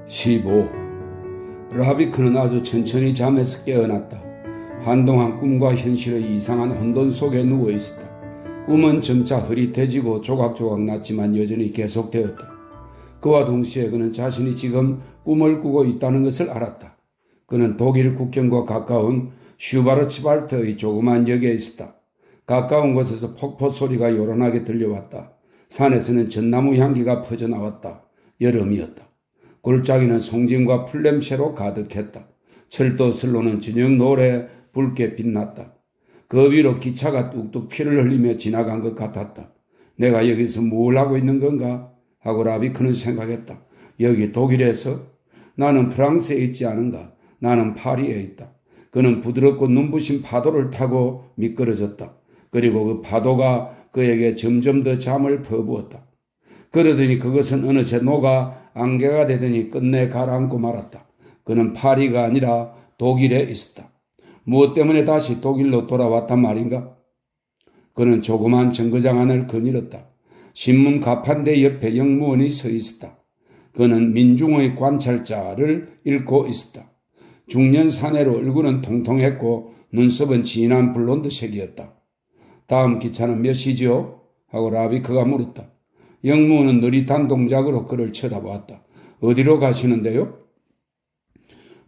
15. 라비크는 아주 천천히 잠에서 깨어났다. 한동안 꿈과 현실의 이상한 혼돈 속에 누워 있었다. 꿈은 점차 흐릿해지고 조각조각 났지만 여전히 계속되었다. 그와 동시에 그는 자신이 지금 꿈을 꾸고 있다는 것을 알았다. 그는 독일 국경과 가까운 슈바르츠발트의 조그만 역에 있었다. 가까운 곳에서 폭포 소리가 요란하게 들려왔다. 산에서는 전나무 향기가 퍼져나왔다. 여름이었다. 골짜기는 송진과 풀냄새로 가득했다. 철도선로는 저녁 노래 붉게 빛났다. 그 위로 기차가 뚝뚝 피를 흘리며 지나간 것 같았다. 내가 여기서 뭘 하고 있는 건가? 하고 라비크는 생각했다. 여기 독일에서? 나는 프랑스에 있지 않은가? 나는 파리에 있다. 그는 부드럽고 눈부신 파도를 타고 미끄러졌다. 그리고 그 파도가 그에게 점점 더 잠을 퍼부었다. 그러더니 그것은 어느새 녹아 안개가 되더니 끝내 가라앉고 말았다. 그는 파리가 아니라 독일에 있었다. 무엇 때문에 다시 독일로 돌아왔단 말인가? 그는 조그만 정거장 안을 거닐었다. 신문 가판대 옆에 영무원이 서 있었다. 그는 민중의 관찰자를 읽고 있었다. 중년 사내로 얼굴은 통통했고 눈썹은 진한 블론드색이었다. 다음 기차는 몇 시죠? 하고 라비크가 물었다. 영무원은 느릿한 동작으로 그를 쳐다보았다. 어디로 가시는데요?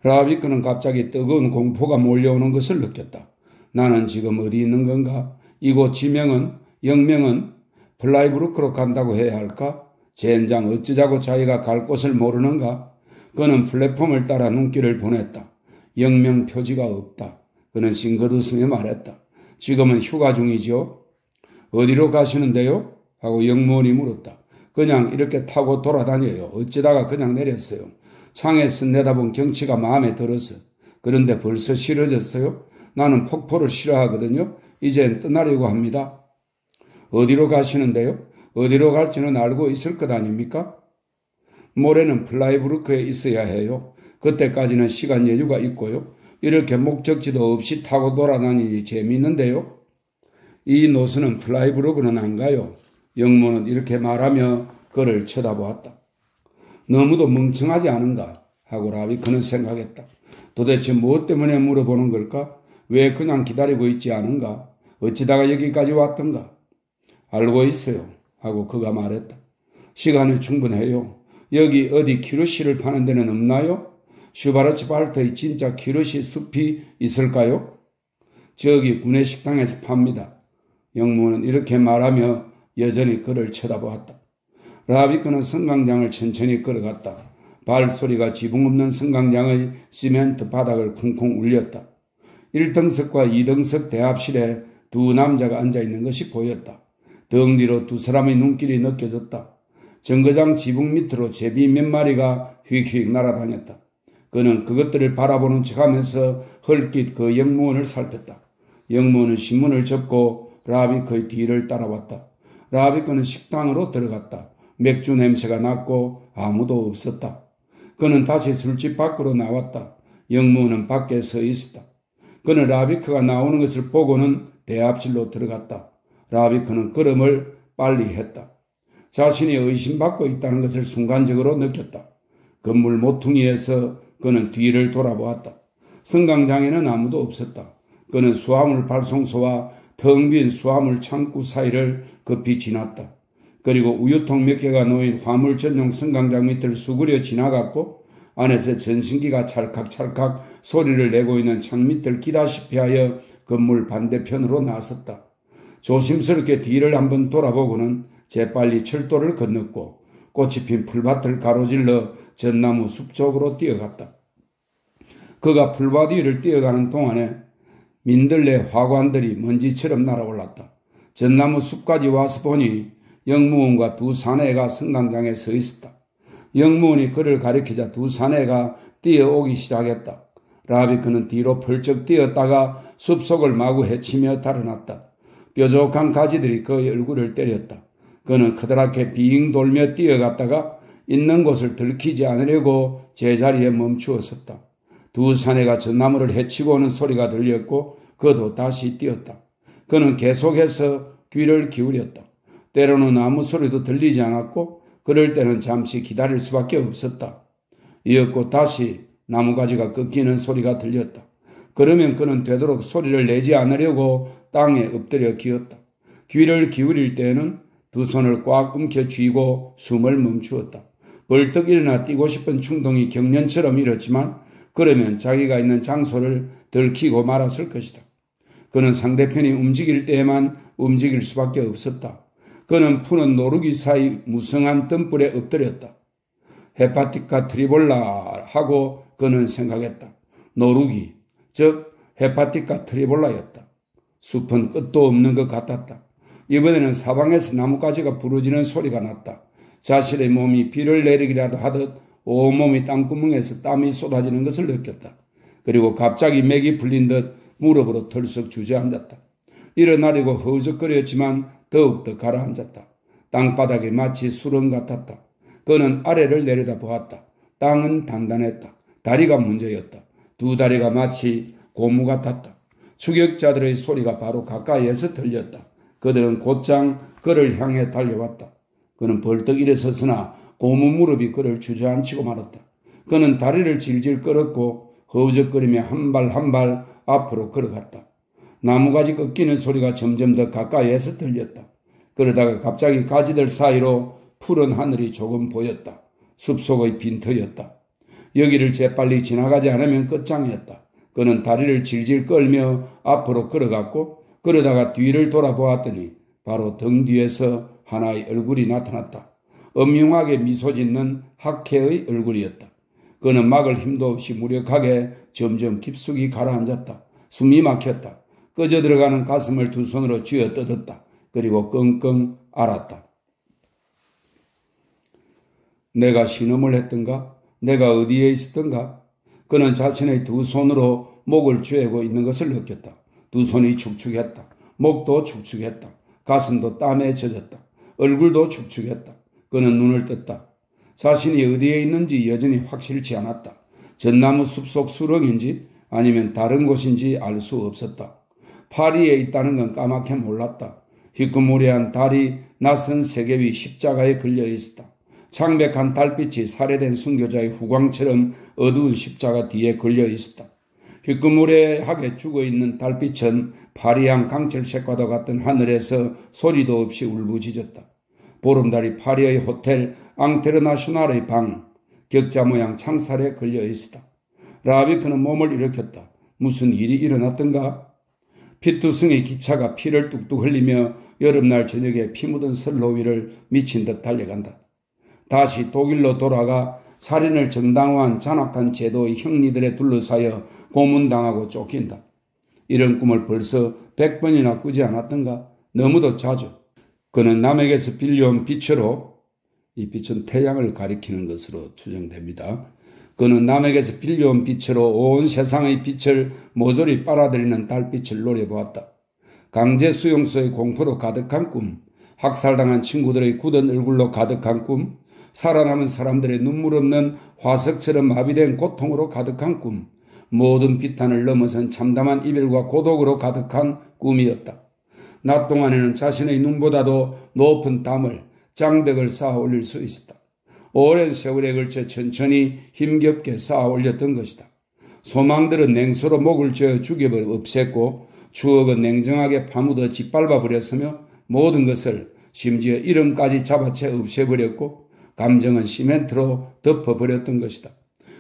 라비크는 갑자기 뜨거운 공포가 몰려오는 것을 느꼈다. 나는 지금 어디 있는 건가? 이곳 지명은, 영명은 플라이부르크로 간다고 해야 할까? 젠장 어쩌자고 자기가 갈 곳을 모르는가? 그는 플랫폼을 따라 눈길을 보냈다. 영명 표지가 없다. 그는 싱긋웃으며 말했다. 지금은 휴가 중이죠? 어디로 가시는데요? 하고 영무원이 물었다. 그냥 이렇게 타고 돌아다녀요. 어쩌다가 그냥 내렸어요. 창에서 내다본 경치가 마음에 들어서. 그런데 벌써 싫어졌어요? 나는 폭포를 싫어하거든요. 이젠 떠나려고 합니다. 어디로 가시는데요? 어디로 갈지는 알고 있을 것 아닙니까? 모레는 플라이부르크에 있어야 해요. 그때까지는 시간 여유가 있고요. 이렇게 목적지도 없이 타고 돌아다니니 재미있는데요. 이 노선은 플라이부르크는 안 가요. 영무는 이렇게 말하며 그를 쳐다보았다. 너무도 멍청하지 않은가? 하고 라비크는 생각했다. 도대체 무엇 때문에 물어보는 걸까? 왜 그냥 기다리고 있지 않은가? 어찌다가 여기까지 왔던가? 알고 있어요. 하고 그가 말했다. 시간이 충분해요. 여기 어디 키루시를 파는 데는 없나요? 슈바르츠발트의 진짜 키루시 숲이 있을까요? 저기 구내식당에서 팝니다. 영무는 이렇게 말하며 여전히 그를 쳐다보았다. 라비크는 성강장을 천천히 걸어갔다. 발소리가 지붕 없는 성강장의 시멘트 바닥을 쿵쿵 울렸다. 1등석과 2등석 대합실에 두 남자가 앉아있는 것이 보였다. 등 뒤로 두 사람의 눈길이 느껴졌다. 정거장 지붕 밑으로 제비 몇 마리가 휙휙 날아다녔다. 그는 그것들을 바라보는 척하면서 헐깃 그 영무원을 살폈다. 영무원은 신문을 접고 라비크의 뒤를 따라왔다. 라비크는 식당으로 들어갔다. 맥주 냄새가 났고 아무도 없었다. 그는 다시 술집 밖으로 나왔다. 영무원은 밖에 서 있었다. 그는 라비크가 나오는 것을 보고는 대합실로 들어갔다. 라비크는 걸음을 빨리 했다. 자신이 의심받고 있다는 것을 순간적으로 느꼈다. 건물 모퉁이에서 그는 뒤를 돌아보았다. 성강장에는 아무도 없었다. 그는 수화물 발송소와 텅 빈 수화물 창구 사이를 급히 지났다. 그리고 우유통 몇 개가 놓인 화물 전용 성강장 밑을 수그려 지나갔고 안에서 전신기가 찰칵찰칵 소리를 내고 있는 창 밑을 기다시피 하여 건물 반대편으로 나섰다. 조심스럽게 뒤를 한번 돌아보고는 재빨리 철도를 건넜고 꽃이 핀 풀밭을 가로질러 전나무 숲 쪽으로 뛰어갔다. 그가 풀밭 위를 뛰어가는 동안에 민들레 화관들이 먼지처럼 날아올랐다. 전나무 숲까지 와서 보니 영무원과 두 사내가 성강장에 서 있었다. 영무원이 그를 가리키자 두 사내가 뛰어오기 시작했다. 라비크는 뒤로 펄쩍 뛰었다가 숲속을 마구 헤치며 달아났다. 뾰족한 가지들이 그의 얼굴을 때렸다. 그는 커다랗게 빙 돌며 뛰어갔다가 있는 곳을 들키지 않으려고 제자리에 멈추어 섰다. 두 사내가 전나무를 헤치고 오는 소리가 들렸고 그도 다시 뛰었다. 그는 계속해서 귀를 기울였다. 때로는 아무 소리도 들리지 않았고 그럴 때는 잠시 기다릴 수밖에 없었다. 이었고 다시 나무가지가 꺾이는 소리가 들렸다. 그러면 그는 되도록 소리를 내지 않으려고 땅에 엎드려 기었다. 귀를 기울일 때에는 두 손을 꽉 움켜쥐고 숨을 멈추었다. 벌떡 일어나 뛰고 싶은 충동이 경련처럼 일었지만 그러면 자기가 있는 장소를 들키고 말았을 것이다. 그는 상대편이 움직일 때에만 움직일 수밖에 없었다. 그는 푸는 노루기 사이 무성한 덤불에 엎드렸다. 헤파티카 트리볼라 하고 그는 생각했다. 노루기, 즉 헤파티카 트리볼라였다. 숲은 끝도 없는 것 같았다. 이번에는 사방에서 나뭇가지가 부러지는 소리가 났다. 자신의 몸이 비를 내리기라도 하듯 온몸이 땅구멍에서 땀이 쏟아지는 것을 느꼈다. 그리고 갑자기 맥이 풀린 듯 무릎으로 털썩 주저앉았다. 일어나려고 허우적거렸지만 더욱더 가라앉았다. 땅바닥이 마치 수렁 같았다. 그는 아래를 내려다보았다. 땅은 단단했다. 다리가 문제였다. 두 다리가 마치 고무 같았다. 추격자들의 소리가 바로 가까이에서 들렸다. 그들은 곧장 그를 향해 달려왔다. 그는 벌떡 일어섰으나 고무 무릎이 그를 주저앉히고 말았다. 그는 다리를 질질 끌었고 허우적거리며 한 발 한 발 앞으로 걸어갔다. 나무가지 꺾이는 소리가 점점 더 가까이에서 들렸다. 그러다가 갑자기 가지들 사이로 푸른 하늘이 조금 보였다. 숲속의 빈터였다. 여기를 재빨리 지나가지 않으면 끝장이었다. 그는 다리를 질질 끌며 앞으로 걸어갔고 그러다가 뒤를 돌아보았더니 바로 등 뒤에서 하나의 얼굴이 나타났다. 엄흉하게 미소 짓는 학회의 얼굴이었다. 그는 막을 힘도 없이 무력하게 점점 깊숙이 가라앉았다. 숨이 막혔다. 꺼져 들어가는 가슴을 두 손으로 쥐어 뜯었다. 그리고 끙끙 앓았다. 내가 신음을 했던가? 내가 어디에 있었던가? 그는 자신의 두 손으로 목을 쥐고 있는 것을 느꼈다. 두 손이 축축했다. 목도 축축했다. 가슴도 땀에 젖었다. 얼굴도 축축했다. 그는 눈을 떴다. 자신이 어디에 있는지 여전히 확실치 않았다. 전나무 숲속 수렁인지 아니면 다른 곳인지 알 수 없었다. 파리에 있다는 건 까맣게 몰랐다. 희끄무리한 달이 낯선 세계 위 십자가에 걸려 있었다. 창백한 달빛이 살해된 순교자의 후광처럼 어두운 십자가 뒤에 걸려 있었다. 희끄무레하게 죽어있는 달빛은 파리한 강철색과도 같은 하늘에서 소리도 없이 울부짖었다. 보름달이 파리의 호텔 앙테르나슈날의 방, 격자 모양 창살에 걸려 있었다. 라비크는 몸을 일으켰다. 무슨 일이 일어났던가? 피투성의 기차가 피를 뚝뚝 흘리며 여름날 저녁에 피 묻은 선로 위를 미친 듯 달려간다. 다시 독일로 돌아가 살인을 정당화한 잔악한 제도의 형리들에 둘러싸여 고문당하고 쫓긴다. 이런 꿈을 벌써 100번이나 꾸지 않았던가? 너무도 자주. 그는 남에게서 빌려온 빛으로, 이 빛은 태양을 가리키는 것으로 추정됩니다. 그는 남에게서 빌려온 빛으로 온 세상의 빛을 모조리 빨아들이는 달빛을 노려보았다. 강제 수용소의 공포로 가득한 꿈, 학살당한 친구들의 굳은 얼굴로 가득한 꿈, 살아남은 사람들의 눈물 없는 화석처럼 마비된 고통으로 가득한 꿈, 모든 비탄을 넘어선 참담한 이별과 고독으로 가득한 꿈이었다. 낮 동안에는 자신의 눈보다도 높은 담을, 장벽을 쌓아 올릴 수 있었다. 오랜 세월에 걸쳐 천천히 힘겹게 쌓아 올렸던 것이다. 소망들은 냉소로 목을 쥐어 죽여버려 없앴고 추억은 냉정하게 파묻어 짓밟아 버렸으며 모든 것을 심지어 이름까지 잡아채 없애버렸고 감정은 시멘트로 덮어버렸던 것이다.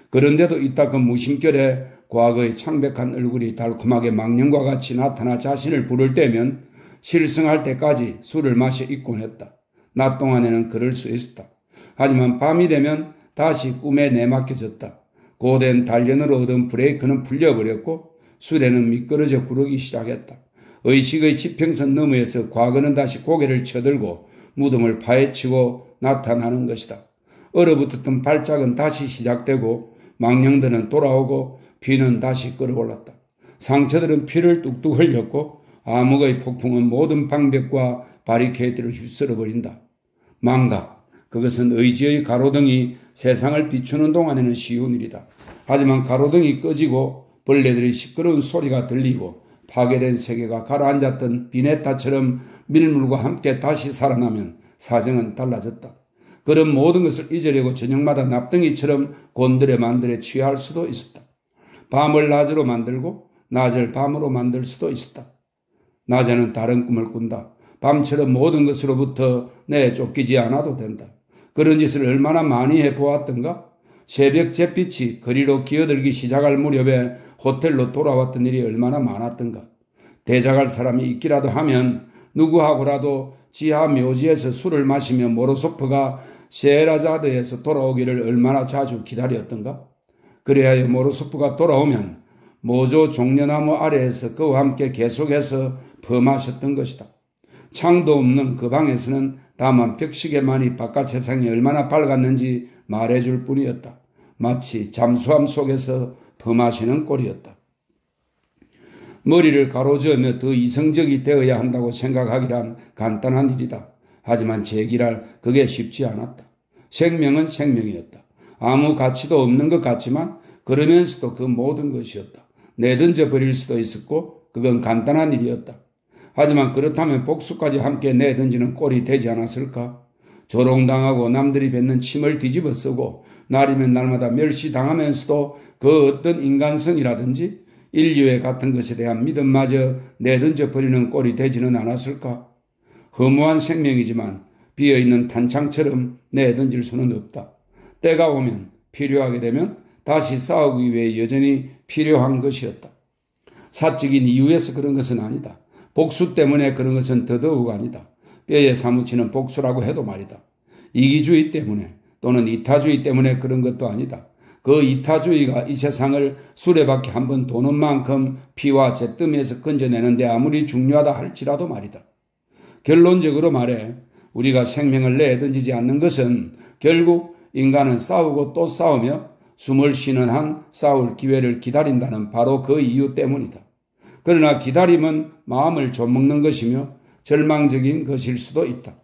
그런데도 이따금 무심결에 과거의 창백한 얼굴이 달콤하게 망령과 같이 나타나 자신을 부를 때면 실성할 때까지 술을 마셔 있곤 했다. 낮 동안에는 그럴 수 있었다. 하지만 밤이 되면 다시 꿈에 내맡겨졌다. 고된 단련으로 얻은 브레이크는 풀려버렸고 술에는 미끄러져 구르기 시작했다. 의식의 지평선 너머에서 과거는 다시 고개를 쳐들고 무덤을 파헤치고 나타나는 것이다. 얼어붙었던 발작은 다시 시작되고 망령들은 돌아오고 피는 다시 끓어올랐다. 상처들은 피를 뚝뚝 흘렸고 암흑의 폭풍은 모든 방벽과 바리케이드를 휩쓸어버린다. 망각, 그것은 의지의 가로등이 세상을 비추는 동안에는 쉬운 일이다. 하지만 가로등이 꺼지고 벌레들의 시끄러운 소리가 들리고 파괴된 세계가 가라앉았던 비네타처럼 밀물과 함께 다시 살아나면 사정은 달라졌다. 그런 모든 것을 잊으려고 저녁마다 납덩이처럼 곤드레 만들에 취할 수도 있었다. 밤을 낮으로 만들고 낮을 밤으로 만들 수도 있었다. 낮에는 다른 꿈을 꾼다. 밤처럼 모든 것으로부터 쫓기지 않아도 된다. 그런 짓을 얼마나 많이 해보았던가? 새벽 잿빛이 거리로 기어들기 시작할 무렵에 호텔로 돌아왔던 일이 얼마나 많았던가? 대작할 사람이 있기라도 하면 누구하고라도 지하 묘지에서 술을 마시며 모로소프가 셰라자드에서 돌아오기를 얼마나 자주 기다렸던가? 그래야 모로소프가 돌아오면 모조 종려나무 아래에서 그와 함께 계속해서 범하셨던 것이다. 창도 없는 그 방에서는 다만 벽시계만이 바깥 세상이 얼마나 밝았는지 말해줄 뿐이었다. 마치 잠수함 속에서 범하시는 꼴이었다. 머리를 가로저으며 더 이성적이 되어야 한다고 생각하기란 간단한 일이다. 하지만 제기랄 그게 쉽지 않았다. 생명은 생명이었다. 아무 가치도 없는 것 같지만 그러면서도 그 모든 것이었다. 내던져 버릴 수도 있었고 그건 간단한 일이었다. 하지만 그렇다면 복수까지 함께 내던지는 꼴이 되지 않았을까? 조롱당하고 남들이 뱉는 침을 뒤집어 쓰고 날이면 날마다 멸시당하면서도 그 어떤 인간성이라든지 인류의 같은 것에 대한 믿음마저 내던져 버리는 꼴이 되지는 않았을까? 허무한 생명이지만 비어있는 탄창처럼 내던질 수는 없다. 때가 오면 필요하게 되면 다시 싸우기 위해 여전히 필요한 것이었다. 사적인 이유에서 그런 것은 아니다. 복수 때문에 그런 것은 더더욱 아니다. 뼈에 사무치는 복수라고 해도 말이다. 이기주의 때문에 또는 이타주의 때문에 그런 것도 아니다. 그 이타주의가 이 세상을 수레바퀴 한번 도는 만큼 피와 잿더미에서 건져내는데 아무리 중요하다 할지라도 말이다. 결론적으로 말해 우리가 생명을 내던지지 않는 것은 결국 인간은 싸우고 또 싸우며 숨을 쉬는 한 싸울 기회를 기다린다는 바로 그 이유 때문이다. 그러나 기다림은 마음을 좀먹는 것이며 절망적인 것일 수도 있다.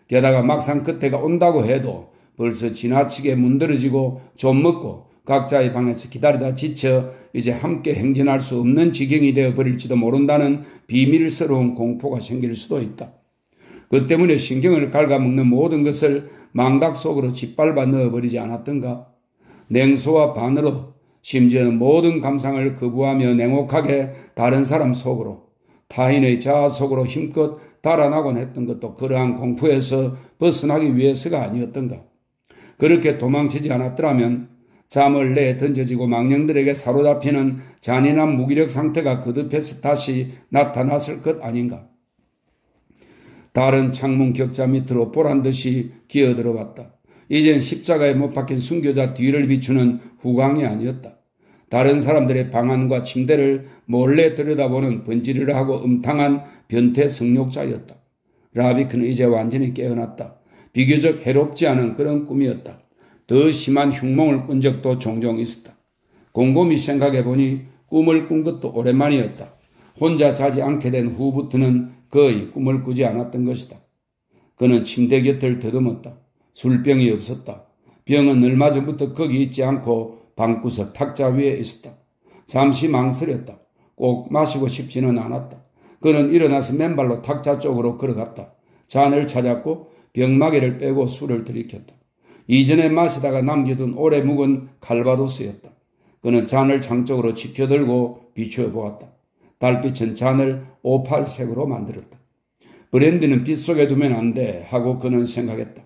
게다가 막상 그때가 온다고 해도 벌써 지나치게 문드러지고 좀먹고 각자의 방에서 기다리다 지쳐 이제 함께 행진할 수 없는 지경이 되어버릴지도 모른다는 비밀스러운 공포가 생길 수도 있다. 그 때문에 신경을 갉아먹는 모든 것을 망각 속으로 짓밟아 넣어버리지 않았던가? 냉소와 반으로 심지어는 모든 감상을 거부하며 냉혹하게 다른 사람 속으로 타인의 자아 속으로 힘껏 달아나곤 했던 것도 그러한 공포에서 벗어나기 위해서가 아니었던가? 그렇게 도망치지 않았더라면 잠을 내 던져지고 망령들에게 사로잡히는 잔인한 무기력 상태가 거듭해서 다시 나타났을 것 아닌가? 다른 창문 격자 밑으로 보란듯이 기어들어왔다. 이젠 십자가에 못 박힌 순교자 뒤를 비추는 후광이 아니었다. 다른 사람들의 방안과 침대를 몰래 들여다보는 번지르르하고 음탕한 변태 성욕자였다. 라비크는 이제 완전히 깨어났다. 비교적 해롭지 않은 그런 꿈이었다. 더 심한 흉몽을 꾼 적도 종종 있었다. 곰곰이 생각해보니 꿈을 꾼 것도 오랜만이었다. 혼자 자지 않게 된 후부터는 거의 꿈을 꾸지 않았던 것이다. 그는 침대 곁을 더듬었다. 술병이 없었다. 병은 얼마 전부터 거기 있지 않고 방구석 탁자 위에 있었다. 잠시 망설였다. 꼭 마시고 싶지는 않았다. 그는 일어나서 맨발로 탁자 쪽으로 걸어갔다. 잔을 찾았고 병마개를 빼고 술을 들이켰다. 이전에 마시다가 남겨둔 오래 묵은 칼바도스였다. 그는 잔을 창쪽으로 치켜들고 비추어 보았다. 달빛은 잔을 오팔색으로 만들었다. 브랜디는 빛 속에 두면 안 돼 하고 그는 생각했다.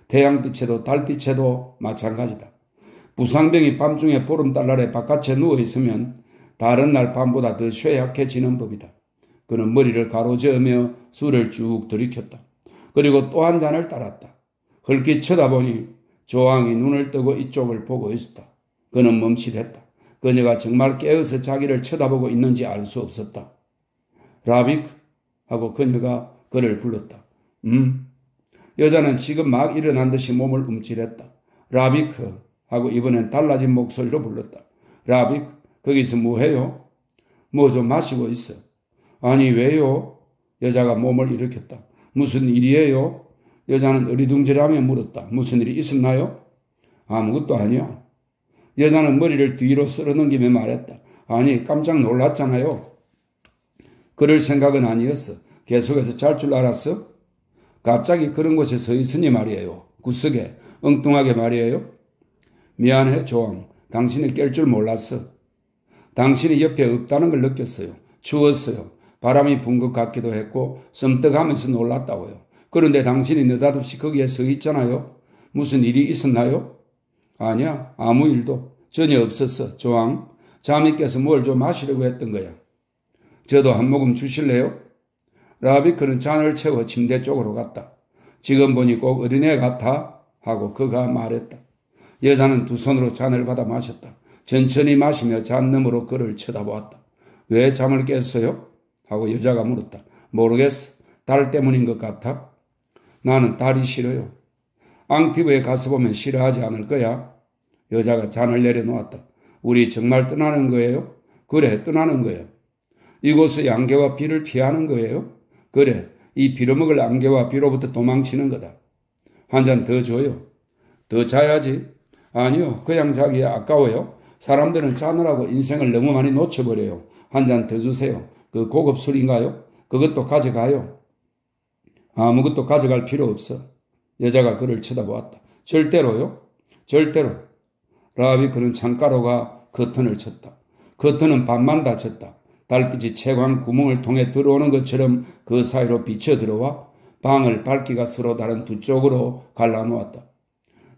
태양빛에도 달빛에도 마찬가지다. 부상병이 밤중에 보름달 아래 바깥에 누워있으면 다른 날 밤보다 더 쇠약해지는 법이다. 그는 머리를 가로저으며 술을 쭉 들이켰다. 그리고 또 한 잔을 따랐다. 헐기 쳐다보니 조항이 눈을 뜨고 이쪽을 보고 있었다. 그는 멈칫했다. 그녀가 정말 깨어서 자기를 쳐다보고 있는지 알 수 없었다. 라비크 하고 그녀가 그를 불렀다. 여자는 지금 막 일어난 듯이 몸을 움찔했다. 라비크 하고 이번엔 달라진 목소리로 불렀다. 라비크 거기서 뭐해요? 뭐 좀 마시고 있어. 아니 왜요? 여자가 몸을 일으켰다. 무슨 일이에요? 여자는 어리둥절하며 물었다. 무슨 일이 있었나요? 아무것도 아니야. 여자는 머리를 뒤로 쓸어넘기며 말했다. 아니 깜짝 놀랐잖아요. 그럴 생각은 아니었어. 계속해서 잘 줄 알았어? 갑자기 그런 곳에 서 있으니 말이에요. 구석에 엉뚱하게 말이에요. 미안해 조항. 당신이 깰 줄 몰랐어. 당신이 옆에 없다는 걸 느꼈어요. 추웠어요. 바람이 분 것 같기도 했고 섬뜩하면서 놀랐다고요. 그런데 당신이 느닷없이 거기에 서 있잖아요. 무슨 일이 있었나요? 아니야. 아무 일도 전혀 없었어. 조항. 잠이 깨서 뭘 좀 마시려고 했던 거야. 저도 한 모금 주실래요? 라비크는 잔을 채워 침대 쪽으로 갔다. 지금 보니 꼭 어린애 같아 하고 그가 말했다. 여자는 두 손으로 잔을 받아 마셨다. 천천히 마시며 잔 너머로 그를 쳐다보았다. 왜 잠을 깼어요? 하고 여자가 물었다. 모르겠어. 달 때문인 것 같아. 나는 달이 싫어요. 앙티브에 가서 보면 싫어하지 않을 거야. 여자가 잔을 내려놓았다. 우리 정말 떠나는 거예요? 그래, 떠나는 거예요. 이곳의 안개와 비를 피하는 거예요? 그래, 이 빌어먹을 안개와 비로부터 도망치는 거다. 한 잔 더 줘요. 더 자야지. 아니요, 그냥 자기 아까워요. 사람들은 자느라고 인생을 너무 많이 놓쳐버려요. 한 잔 더 주세요. 그 고급 술인가요? 그것도 가져가요. 아무것도 가져갈 필요 없어. 여자가 그를 쳐다보았다. 절대로요? 절대로. 라비크는 창가로가 커튼을 쳤다. 커튼은 반만 닫혔다. 달빛이 채광 구멍을 통해 들어오는 것처럼 그 사이로 비쳐 들어와 방을 밝기가 서로 다른 두 쪽으로 갈라놓았다.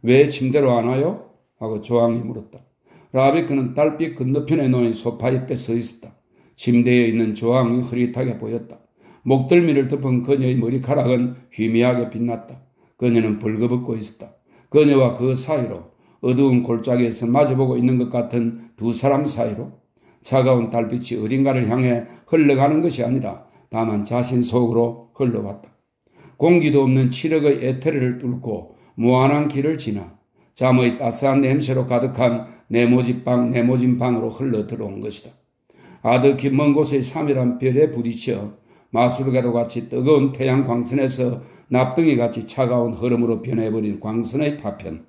왜 침대로 안 와요? 하고 조항이 물었다. 라비크는 달빛 건너편에 놓인 소파 옆에 서 있었다. 침대에 있는 조항이 흐릿하게 보였다. 목덜미를 덮은 그녀의 머리카락은 희미하게 빛났다. 그녀는 벌거벗고 있었다. 그녀와 그 사이로 어두운 골짜기에서 마주보고 있는 것 같은 두 사람 사이로 차가운 달빛이 어딘가를 향해 흘러가는 것이 아니라 다만 자신 속으로 흘러왔다. 공기도 없는 칠흑의 에테르를 뚫고 무한한 길을 지나 잠의 따스한 냄새로 가득한 네모진 방으로 흘러 들어온 것이다. 아득히 먼 곳의 사밀한 별에 부딪혀 마술가도 같이 뜨거운 태양 광선에서 납덩이같이 차가운 흐름으로 변해버린 광선의 파편.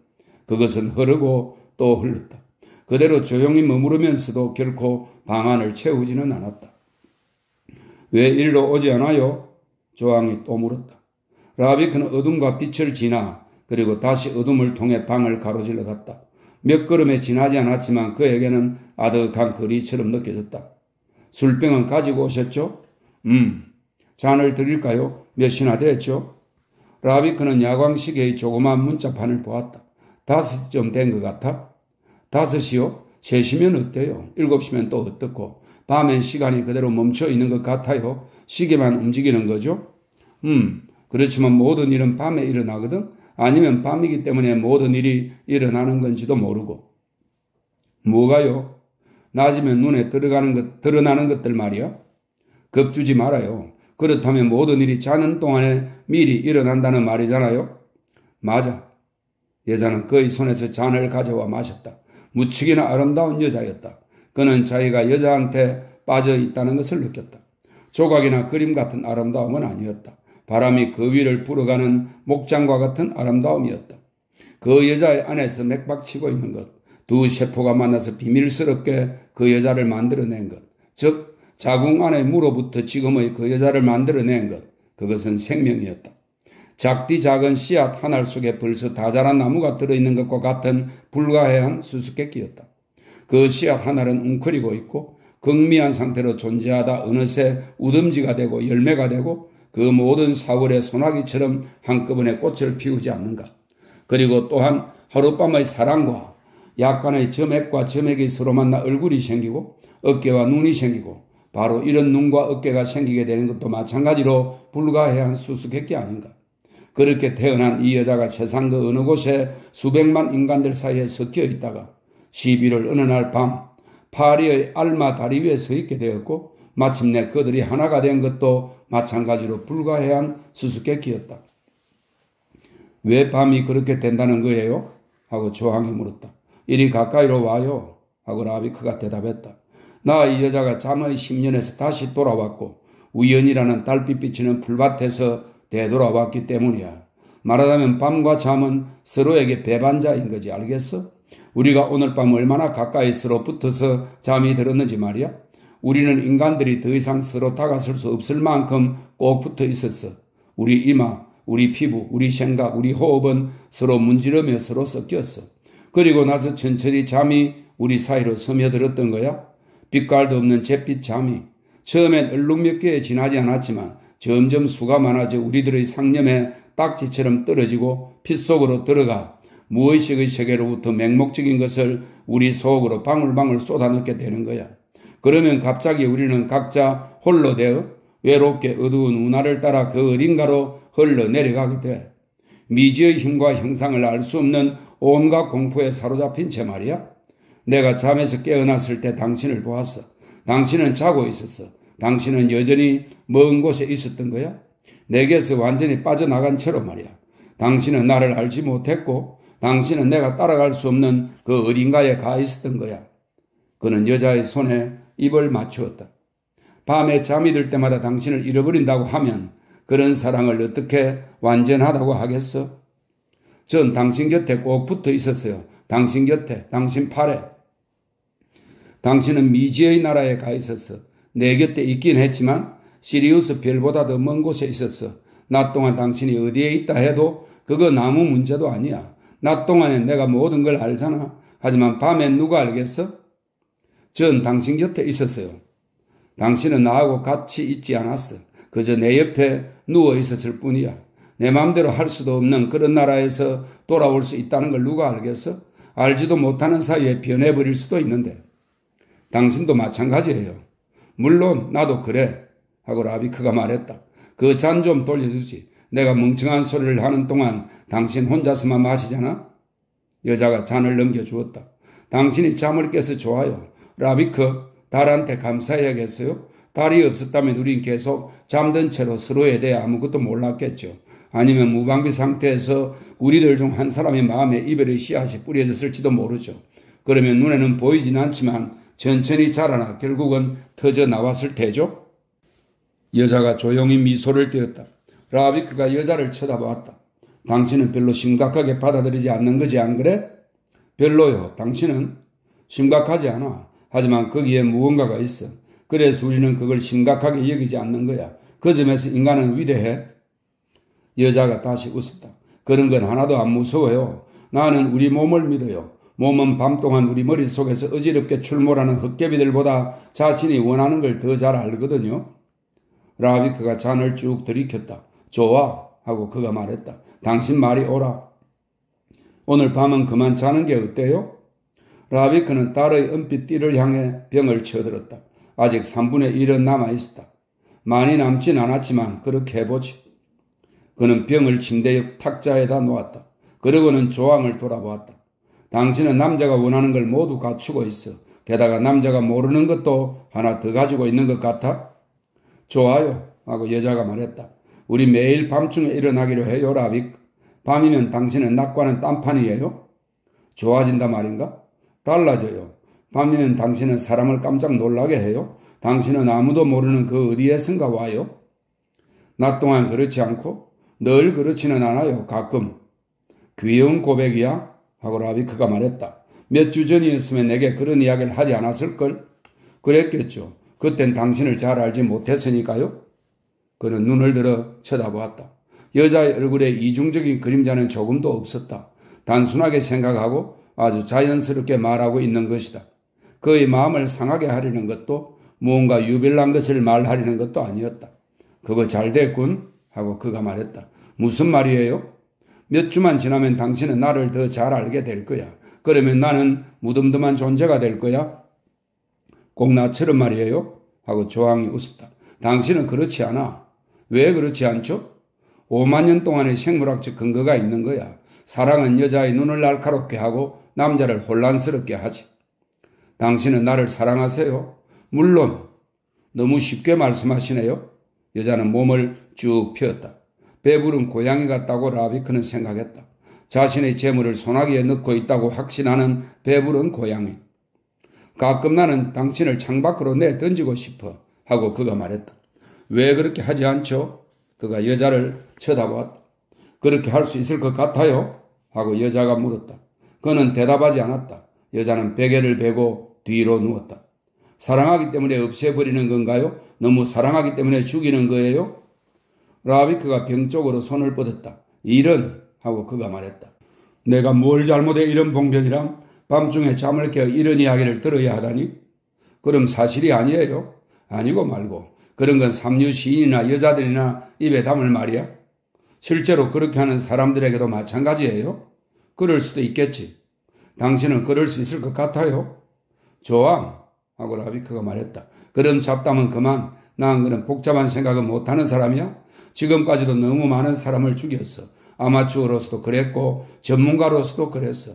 그것은 흐르고 또 흘렀다. 그대로 조용히 머무르면서도 결코 방 안을 채우지는 않았다. 왜 이리로 오지 않아요? 조항이 또 물었다. 라비크는 어둠과 빛을 지나 그리고 다시 어둠을 통해 방을 가로질러 갔다. 몇 걸음에 지나지 않았지만 그에게는 아득한 거리처럼 느껴졌다. 술병은 가지고 오셨죠? 잔을 드릴까요? 몇이나 됐죠? 라비크는 야광시계의 조그만 문자판을 보았다. 5쯤 된 것 같아? 5시요? 3시면 어때요? 7시면 또 어떻고? 밤엔 시간이 그대로 멈춰 있는 것 같아요? 시계만 움직이는 거죠? 그렇지만 모든 일은 밤에 일어나거든? 아니면 밤이기 때문에 모든 일이 일어나는 건지도 모르고. 뭐가요? 낮이면 눈에 드러나는 것들 말이야? 겁주지 말아요. 그렇다면 모든 일이 자는 동안에 미리 일어난다는 말이잖아요? 맞아. 여자는 그의 손에서 잔을 가져와 마셨다. 무척이나 아름다운 여자였다. 그는 자기가 여자한테 빠져 있다는 것을 느꼈다. 조각이나 그림 같은 아름다움은 아니었다. 바람이 그 위를 불어가는 목장과 같은 아름다움이었다. 그 여자의 안에서 맥박치고 있는 것, 두 세포가 만나서 비밀스럽게 그 여자를 만들어낸 것, 즉 자궁 안에 물어부터 지금의 그 여자를 만들어낸 것, 그것은 생명이었다. 작디 작은 씨앗 한 알 속에 벌써 다 자란 나무가 들어있는 것과 같은 불가해한 수수께끼였다. 그 씨앗 하나는 웅크리고 있고 극미한 상태로 존재하다 어느새 우듬지가 되고 열매가 되고 그 모든 사월의 소나기처럼 한꺼번에 꽃을 피우지 않는가. 그리고 또한 하룻밤의 사랑과 약간의 점액과 점액이 서로 만나 얼굴이 생기고 어깨와 눈이 생기고 바로 이런 눈과 어깨가 생기게 되는 것도 마찬가지로 불가해한 수수께끼 아닌가. 그렇게 태어난 이 여자가 세상 그 어느 곳에 수백만 인간들 사이에 섞여 있다가 11월 어느 날 밤 파리의 알마 다리 위에 서 있게 되었고 마침내 그들이 하나가 된 것도 마찬가지로 불가해한 수수께끼였다. 왜 밤이 그렇게 된다는 거예요? 하고 조항이 물었다. 이리 가까이로 와요. 하고 라비크가 대답했다. 나 이 여자가 잠의 10년에서 다시 돌아왔고 우연이라는 달빛 비치는 풀밭에서 되돌아왔기 때문이야. 말하자면 밤과 잠은 서로에게 배반자인 거지, 알겠어? 우리가 오늘 밤 얼마나 가까이 서로 붙어서 잠이 들었는지 말이야. 우리는 인간들이 더 이상 서로 다가설 수 없을 만큼 꼭 붙어 있었어. 우리 이마, 우리 피부, 우리 생각, 우리 호흡은 서로 문지르며 서로 섞였어. 그리고 나서 천천히 잠이 우리 사이로 스며들었던 거야. 빛깔도 없는 잿빛 잠이. 처음엔 얼룩 몇 개에 지나지 않았지만 점점 수가 많아져 우리들의 상념에 딱지처럼 떨어지고 피 속으로 들어가 무의식의 세계로부터 맹목적인 것을 우리 속으로 방울방울 쏟아넣게 되는 거야. 그러면 갑자기 우리는 각자 홀로 되어 외롭게 어두운 운하를 따라 그 어딘가로 흘러내려가게 돼. 미지의 힘과 형상을 알 수 없는 온갖 공포에 사로잡힌 채 말이야. 내가 잠에서 깨어났을 때 당신을 보았어. 당신은 자고 있었어. 당신은 여전히 먼 곳에 있었던 거야. 내게서 완전히 빠져나간 채로 말이야. 당신은 나를 알지 못했고 당신은 내가 따라갈 수 없는 그 어딘가에 가 있었던 거야. 그는 여자의 손에 입을 맞추었다. 밤에 잠이 들 때마다 당신을 잃어버린다고 하면 그런 사랑을 어떻게 완전하다고 하겠어? 전 당신 곁에 꼭 붙어 있었어요. 당신 곁에, 당신 팔에. 당신은 미지의 나라에 가 있었어. 내 곁에 있긴 했지만 시리우스 별보다 더 먼 곳에 있었어. 낮 동안 당신이 어디에 있다 해도 그건 아무 문제도 아니야. 낮 동안에 내가 모든 걸 알잖아. 하지만 밤엔 누가 알겠어? 전 당신 곁에 있었어요. 당신은 나하고 같이 있지 않았어. 그저 내 옆에 누워 있었을 뿐이야. 내 마음대로 할 수도 없는 그런 나라에서 돌아올 수 있다는 걸 누가 알겠어? 알지도 못하는 사이에 변해버릴 수도 있는데. 당신도 마찬가지예요. 물론 나도 그래 하고 라비크가 말했다. 그 잔 좀 돌려주지. 내가 멍청한 소리를 하는 동안 당신 혼자서만 마시잖아. 여자가 잔을 넘겨주었다. 당신이 잠을 깨서 좋아요. 라비크, 달한테 감사해야겠어요. 달이 없었다면 우린 계속 잠든 채로 서로에 대해 아무것도 몰랐겠죠. 아니면 무방비 상태에서 우리들 중 한 사람의 마음에 이별의 씨앗이 뿌려졌을지도 모르죠. 그러면 눈에는 보이진 않지만 천천히 자라나 결국은 터져 나왔을 테죠. 여자가 조용히 미소를 띄었다. 라비크가 여자를 쳐다보았다. 당신은 별로 심각하게 받아들이지 않는 거지 안 그래? 별로요. 당신은 심각하지 않아. 하지만 거기에 무언가가 있어. 그래서 우리는 그걸 심각하게 여기지 않는 거야. 그 점에서 인간은 위대해. 여자가 다시 웃었다. 그런 건 하나도 안 무서워요. 나는 우리 몸을 믿어요. 몸은 밤 동안 우리 머릿속에서 어지럽게 출몰하는 헛개비들보다 자신이 원하는 걸 더 잘 알거든요. 라비크가 잔을 쭉 들이켰다. 좋아 하고 그가 말했다. 당신 말이 옳아. 오늘 밤은 그만 자는 게 어때요? 라비크는 딸의 은빛 띠를 향해 병을 쳐들었다. 아직 3분의 1은 남아있었다. 많이 남진 않았지만 그렇게 해보지. 그는 병을 침대 옆 탁자에다 놓았다. 그러고는 조항을 돌아보았다. 당신은 남자가 원하는 걸 모두 갖추고 있어. 게다가 남자가 모르는 것도 하나 더 가지고 있는 것 같아? 좋아요 하고 여자가 말했다. 우리 매일 밤중에 일어나기로 해요 라비크. 밤이면 당신은 낮과는 딴판이에요? 좋아진다 말인가? 달라져요. 밤이면 당신은 사람을 깜짝 놀라게 해요. 당신은 아무도 모르는 그 어디에선가 와요. 낮 동안 그렇지 않고 늘 그렇지는 않아요. 가끔. 귀여운 고백이야? 하고 라비크가 말했다. 몇 주 전이었으면 내게 그런 이야기를 하지 않았을걸? 그랬겠죠. 그땐 당신을 잘 알지 못했으니까요. 그는 눈을 들어 쳐다보았다. 여자의 얼굴에 이중적인 그림자는 조금도 없었다. 단순하게 생각하고 아주 자연스럽게 말하고 있는 것이다. 그의 마음을 상하게 하려는 것도 무언가 유별난 것을 말하려는 것도 아니었다. 그거 잘 됐군 하고 그가 말했다. 무슨 말이에요? 몇 주만 지나면 당신은 나를 더 잘 알게 될 거야. 그러면 나는 무덤덤한 존재가 될 거야. 꼭 나처럼 말이에요? 하고 조항이 웃었다. 당신은 그렇지 않아. 왜 그렇지 않죠? 5만 년 동안의 생물학적 근거가 있는 거야. 사랑은 여자의 눈을 날카롭게 하고 남자를 혼란스럽게 하지. 당신은 나를 사랑하세요? 물론. 너무 쉽게 말씀하시네요. 여자는 몸을 쭉 펴었다. 배부른 고양이 같다고 라비크는 생각했다. 자신의 재물을 소나기에 넣고 있다고 확신하는 배부른 고양이. 가끔 나는 당신을 창밖으로 내던지고 싶어 하고 그가 말했다. 왜 그렇게 하지 않죠? 그가 여자를 쳐다보았다. 그렇게 할 수 있을 것 같아요? 하고 여자가 물었다. 그는 대답하지 않았다. 여자는 베개를 베고 뒤로 누웠다. 사랑하기 때문에 없애버리는 건가요? 너무 사랑하기 때문에 죽이는 거예요? 라비크가 병 쪽으로 손을 뻗었다. 이런 하고 그가 말했다. 내가 뭘 잘못해 이런 봉변이람? 밤중에 잠을 깨어 이런 이야기를 들어야 하다니? 그럼 사실이 아니에요? 아니고 말고 그런 건 삼류 시인이나 여자들이나 입에 담을 말이야? 실제로 그렇게 하는 사람들에게도 마찬가지예요? 그럴 수도 있겠지. 당신은 그럴 수 있을 것 같아요? 조왕 하고 라비크가 말했다. 그럼 잡담은 그만. 난 그런 복잡한 생각은 못하는 사람이야? 지금까지도 너무 많은 사람을 죽였어. 아마추어로서도 그랬고 전문가로서도 그랬어.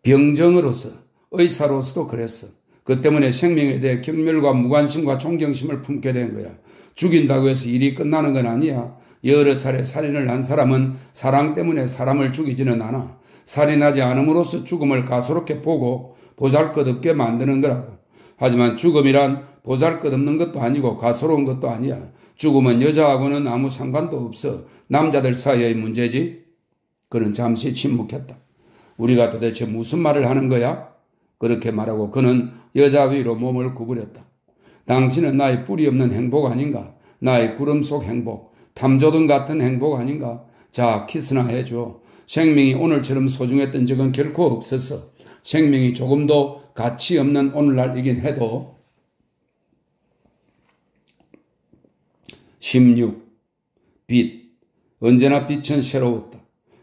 병정으로서 의사로서도 그랬어. 그 때문에 생명에 대해 경멸과 무관심과 존경심을 품게 된 거야. 죽인다고 해서 일이 끝나는 건 아니야. 여러 차례 살인을 한 사람은 사랑 때문에 사람을 죽이지는 않아. 살인하지 않음으로써 죽음을 가소롭게 보고 보잘것없게 만드는 거라고. 하지만 죽음이란 보잘것없는 것도 아니고 가소로운 것도 아니야. 죽음은 여자하고는 아무 상관도 없어. 남자들 사이의 문제지. 그는 잠시 침묵했다. 우리가 도대체 무슨 말을 하는 거야? 그렇게 말하고 그는 여자 위로 몸을 구부렸다. 당신은 나의 뿌리 없는 행복 아닌가? 나의 구름 속 행복, 탐조등 같은 행복 아닌가? 자, 키스나 해줘. 생명이 오늘처럼 소중했던 적은 결코 없었어. 생명이 조금도 가치 없는 오늘날이긴 해도. 16. 빛. 언제나 빛은 새로웠다.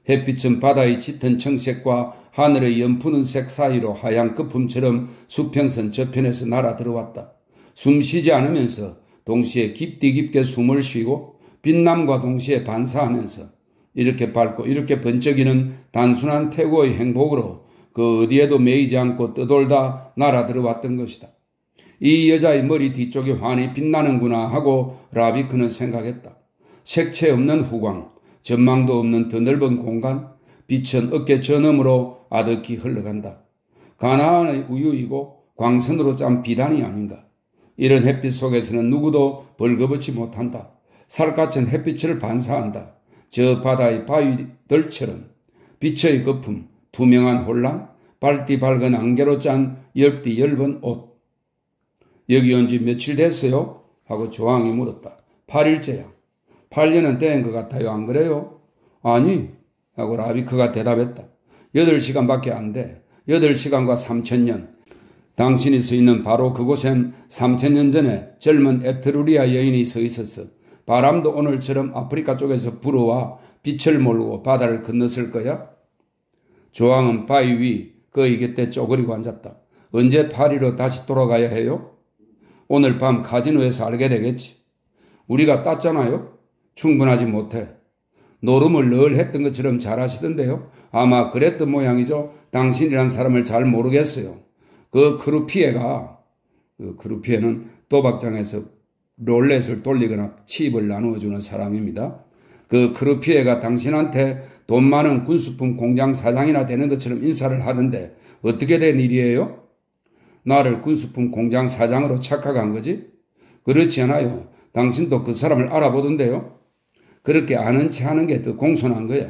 햇빛은 바다의 짙은 청색과 하늘의 연푸른 색 사이로 하얀 거품처럼 수평선 저편에서 날아 들어왔다. 숨 쉬지 않으면서 동시에 깊게 숨을 쉬고 빛남과 동시에 반사하면서 이렇게 밝고 이렇게 번쩍이는 단순한 태고의 행복으로 그 어디에도 매이지 않고 떠돌다 날아 들어왔던 것이다. 이 여자의 머리 뒤쪽이 환히 빛나는구나 하고 라비크는 생각했다. 색채 없는 후광, 전망도 없는 더 넓은 공간, 빛은 어깨 저너머로 아득히 흘러간다. 가나안의 우유이고 광선으로 짠 비단이 아닌가. 이런 햇빛 속에서는 누구도 벌거벗지 못한다. 살갗은 햇빛을 반사한다. 저 바다의 바위들처럼 빛의 거품, 투명한 혼란, 밝디 밝은 안개로 짠 엷디 엷은 옷. 여기 온 지 며칠 됐어요? 하고 조왕이 물었다. 8일째야. 8년은 된 것 같아요. 안 그래요? 아니. 하고 라비크가 대답했다. 8시간밖에 안 돼. 8시간과 3000년. 당신이 서 있는 바로 그곳엔 3000년 전에 젊은 에트루리아 여인이 서 있었어. 바람도 오늘처럼 아프리카 쪽에서 불어와 빛을 몰고 바다를 건넜을 거야. 조왕은 바위 위 그의 곁에 쪼그리고 앉았다. 언제 파리로 다시 돌아가야 해요? 오늘 밤 카지노에서 알게 되겠지. 우리가 땄잖아요. 충분하지 못해. 노름을 늘 했던 것처럼 잘하시던데요. 아마 그랬던 모양이죠. 당신이란 사람을 잘 모르겠어요. 그 크루피에는 도박장에서 롤렛을 돌리거나 칩을 나누어주는 사람입니다. 그 크루피에가 당신한테 돈 많은 군수품 공장 사장이나 되는 것처럼 인사를 하던데 어떻게 된 일이에요? 나를 군수품 공장 사장으로 착각한 거지? 그렇지 않아요. 당신도 그 사람을 알아보던데요. 그렇게 아는 체 하는 게 더 공손한 거야.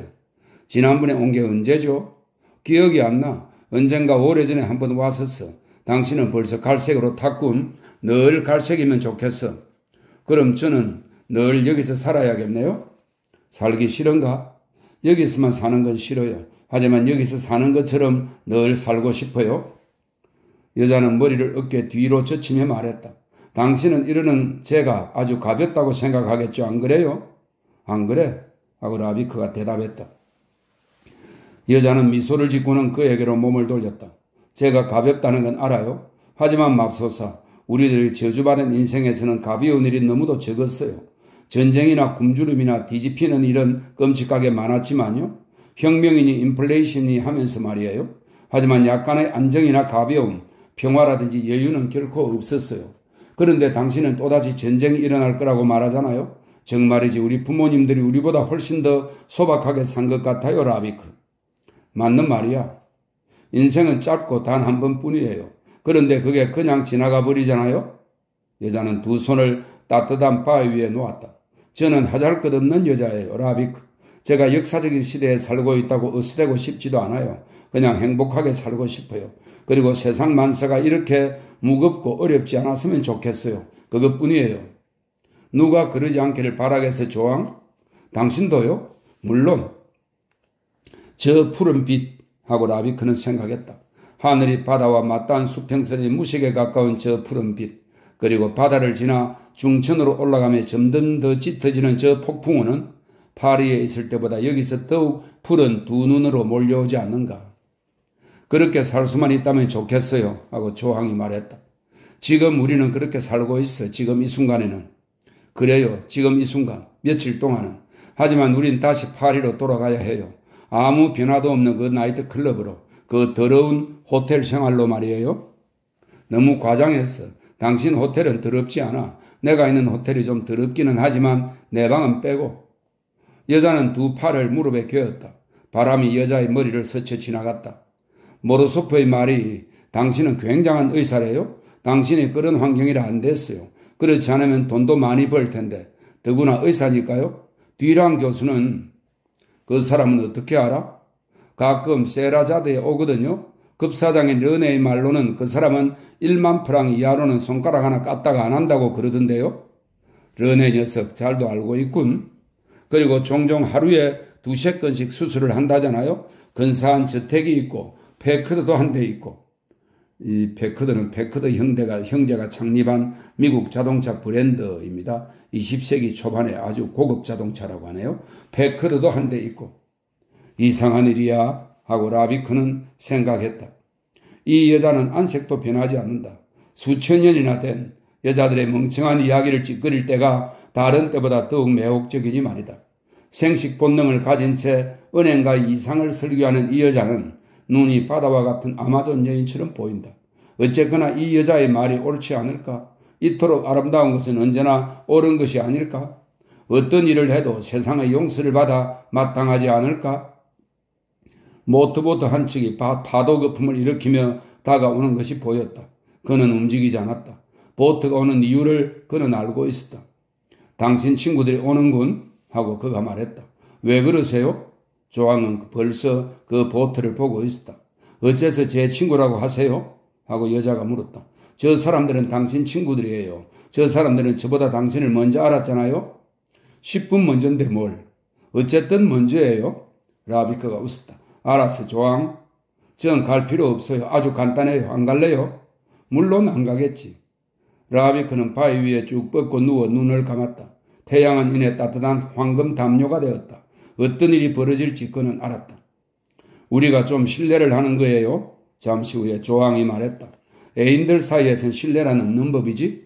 지난번에 온 게 언제죠? 기억이 안 나. 언젠가 오래전에 한번 왔었어. 당신은 벌써 갈색으로 탔군. 늘 갈색이면 좋겠어. 그럼 저는 늘 여기서 살아야겠네요? 살기 싫은가? 여기서만 사는 건 싫어요. 하지만 여기서 사는 것처럼 늘 살고 싶어요. 여자는 머리를 어깨 뒤로 젖히며 말했다. 당신은 이러는 제가 아주 가볍다고 생각하겠죠. 안 그래요? 안 그래? 하고 라비크가 대답했다. 여자는 미소를 짓고는 그에게로 몸을 돌렸다. 제가 가볍다는 건 알아요. 하지만 맙소사 우리들이 저주받은 인생에서는 가벼운 일이 너무도 적었어요. 전쟁이나 굶주림이나 뒤집히는 일은 끔찍하게 많았지만요. 혁명이니 인플레이션이 하면서 말이에요. 하지만 약간의 안정이나 가벼움, 평화라든지 여유는 결코 없었어요. 그런데 당신은 또다시 전쟁이 일어날 거라고 말하잖아요. 정말이지 우리 부모님들이 우리보다 훨씬 더 소박하게 산 것 같아요, 라비크. 맞는 말이야. 인생은 짧고 단 한 번뿐이에요. 그런데 그게 그냥 지나가 버리잖아요. 여자는 두 손을 따뜻한 바위 위에 놓았다. 저는 하잘것없는 여자예요, 라비크. 제가 역사적인 시대에 살고 있다고 으스대고 싶지도 않아요. 그냥 행복하게 살고 싶어요. 그리고 세상 만사가 이렇게 무겁고 어렵지 않았으면 좋겠어요. 그것뿐이에요. 누가 그러지 않기를 바라겠어, 조왕? 당신도요? 물론. 저 푸른 빛하고 라비크는 생각했다. 하늘이 바다와 맞닿은 수평선의 무식에 가까운 저 푸른 빛, 그리고 바다를 지나 중천으로 올라가며 점점 더 짙어지는 저 폭풍우는 파리에 있을 때보다 여기서 더욱 푸른 두 눈으로 몰려오지 않는가. 그렇게 살 수만 있다면 좋겠어요 하고 조항이 말했다. 지금 우리는 그렇게 살고 있어. 지금 이 순간에는. 그래요. 지금 이 순간. 며칠 동안은. 하지만 우린 다시 파리로 돌아가야 해요. 아무 변화도 없는 그 나이트 클럽으로. 그 더러운 호텔 생활로 말이에요. 너무 과장했어. 당신 호텔은 더럽지 않아. 내가 있는 호텔이 좀 더럽기는 하지만 내 방은 빼고. 여자는 두 팔을 무릎에 괴었다. 바람이 여자의 머리를 스쳐 지나갔다. 모로소프의 말이 당신은 굉장한 의사래요? 당신이 그런 환경이라 안 됐어요. 그렇지 않으면 돈도 많이 벌 텐데. 더구나 의사니까요. 뒤랑 교수는 그 사람은 어떻게 알아? 가끔 세라자드에 오거든요. 급사장인 르네의 말로는 그 사람은 1만 프랑 이하로는 손가락 하나 깠다가 안 한다고 그러던데요. 르네 녀석 잘도 알고 있군. 그리고 종종 하루에 2~3건씩 수술을 한다잖아요. 근사한 저택이 있고 패커드도 한 대 있고. 이 패커드는 패커드 형제가 창립한 미국 자동차 브랜드입니다. 20세기 초반에 아주 고급 자동차라고 하네요. 패커드도 한 대 있고. 이상한 일이야 하고 라비크는 생각했다. 이 여자는 안색도 변하지 않는다. 수천 년이나 된 여자들의 멍청한 이야기를 찌끄릴 때가 다른 때보다 더욱 매혹적이니 말이다. 생식 본능을 가진 채 은행가의 이상을 설교하는 이 여자는 눈이 바다와 같은 아마존 여인처럼 보인다. 어쨌거나 이 여자의 말이 옳지 않을까? 이토록 아름다운 것은 언제나 옳은 것이 아닐까? 어떤 일을 해도 세상의 용서를 받아 마땅하지 않을까? 모터보트 한 척이 파도 거품을 일으키며 다가오는 것이 보였다. 그는 움직이지 않았다. 보트가 오는 이유를 그는 알고 있었다. 당신 친구들이 오는군 하고 그가 말했다. 왜 그러세요? 조항은 벌써 그 보트를 보고 있었다. 어째서 제 친구라고 하세요? 하고 여자가 물었다. 저 사람들은 당신 친구들이에요. 저 사람들은 저보다 당신을 먼저 알았잖아요. 10분 먼저인데 뭘. 어쨌든 먼저예요. 라비크가 웃었다. 알았어, 조항. 전 갈 필요 없어요. 아주 간단해요. 안 갈래요? 물론 안 가겠지. 라비크는 바위 위에 쭉 뻗고 누워 눈을 감았다. 태양은 이내 따뜻한 황금 담요가 되었다. 어떤 일이 벌어질지 그는 알았다. 우리가 좀 신뢰를 하는 거예요. 잠시 후에 조항이 말했다. 애인들 사이에선 신뢰란 없는 법이지?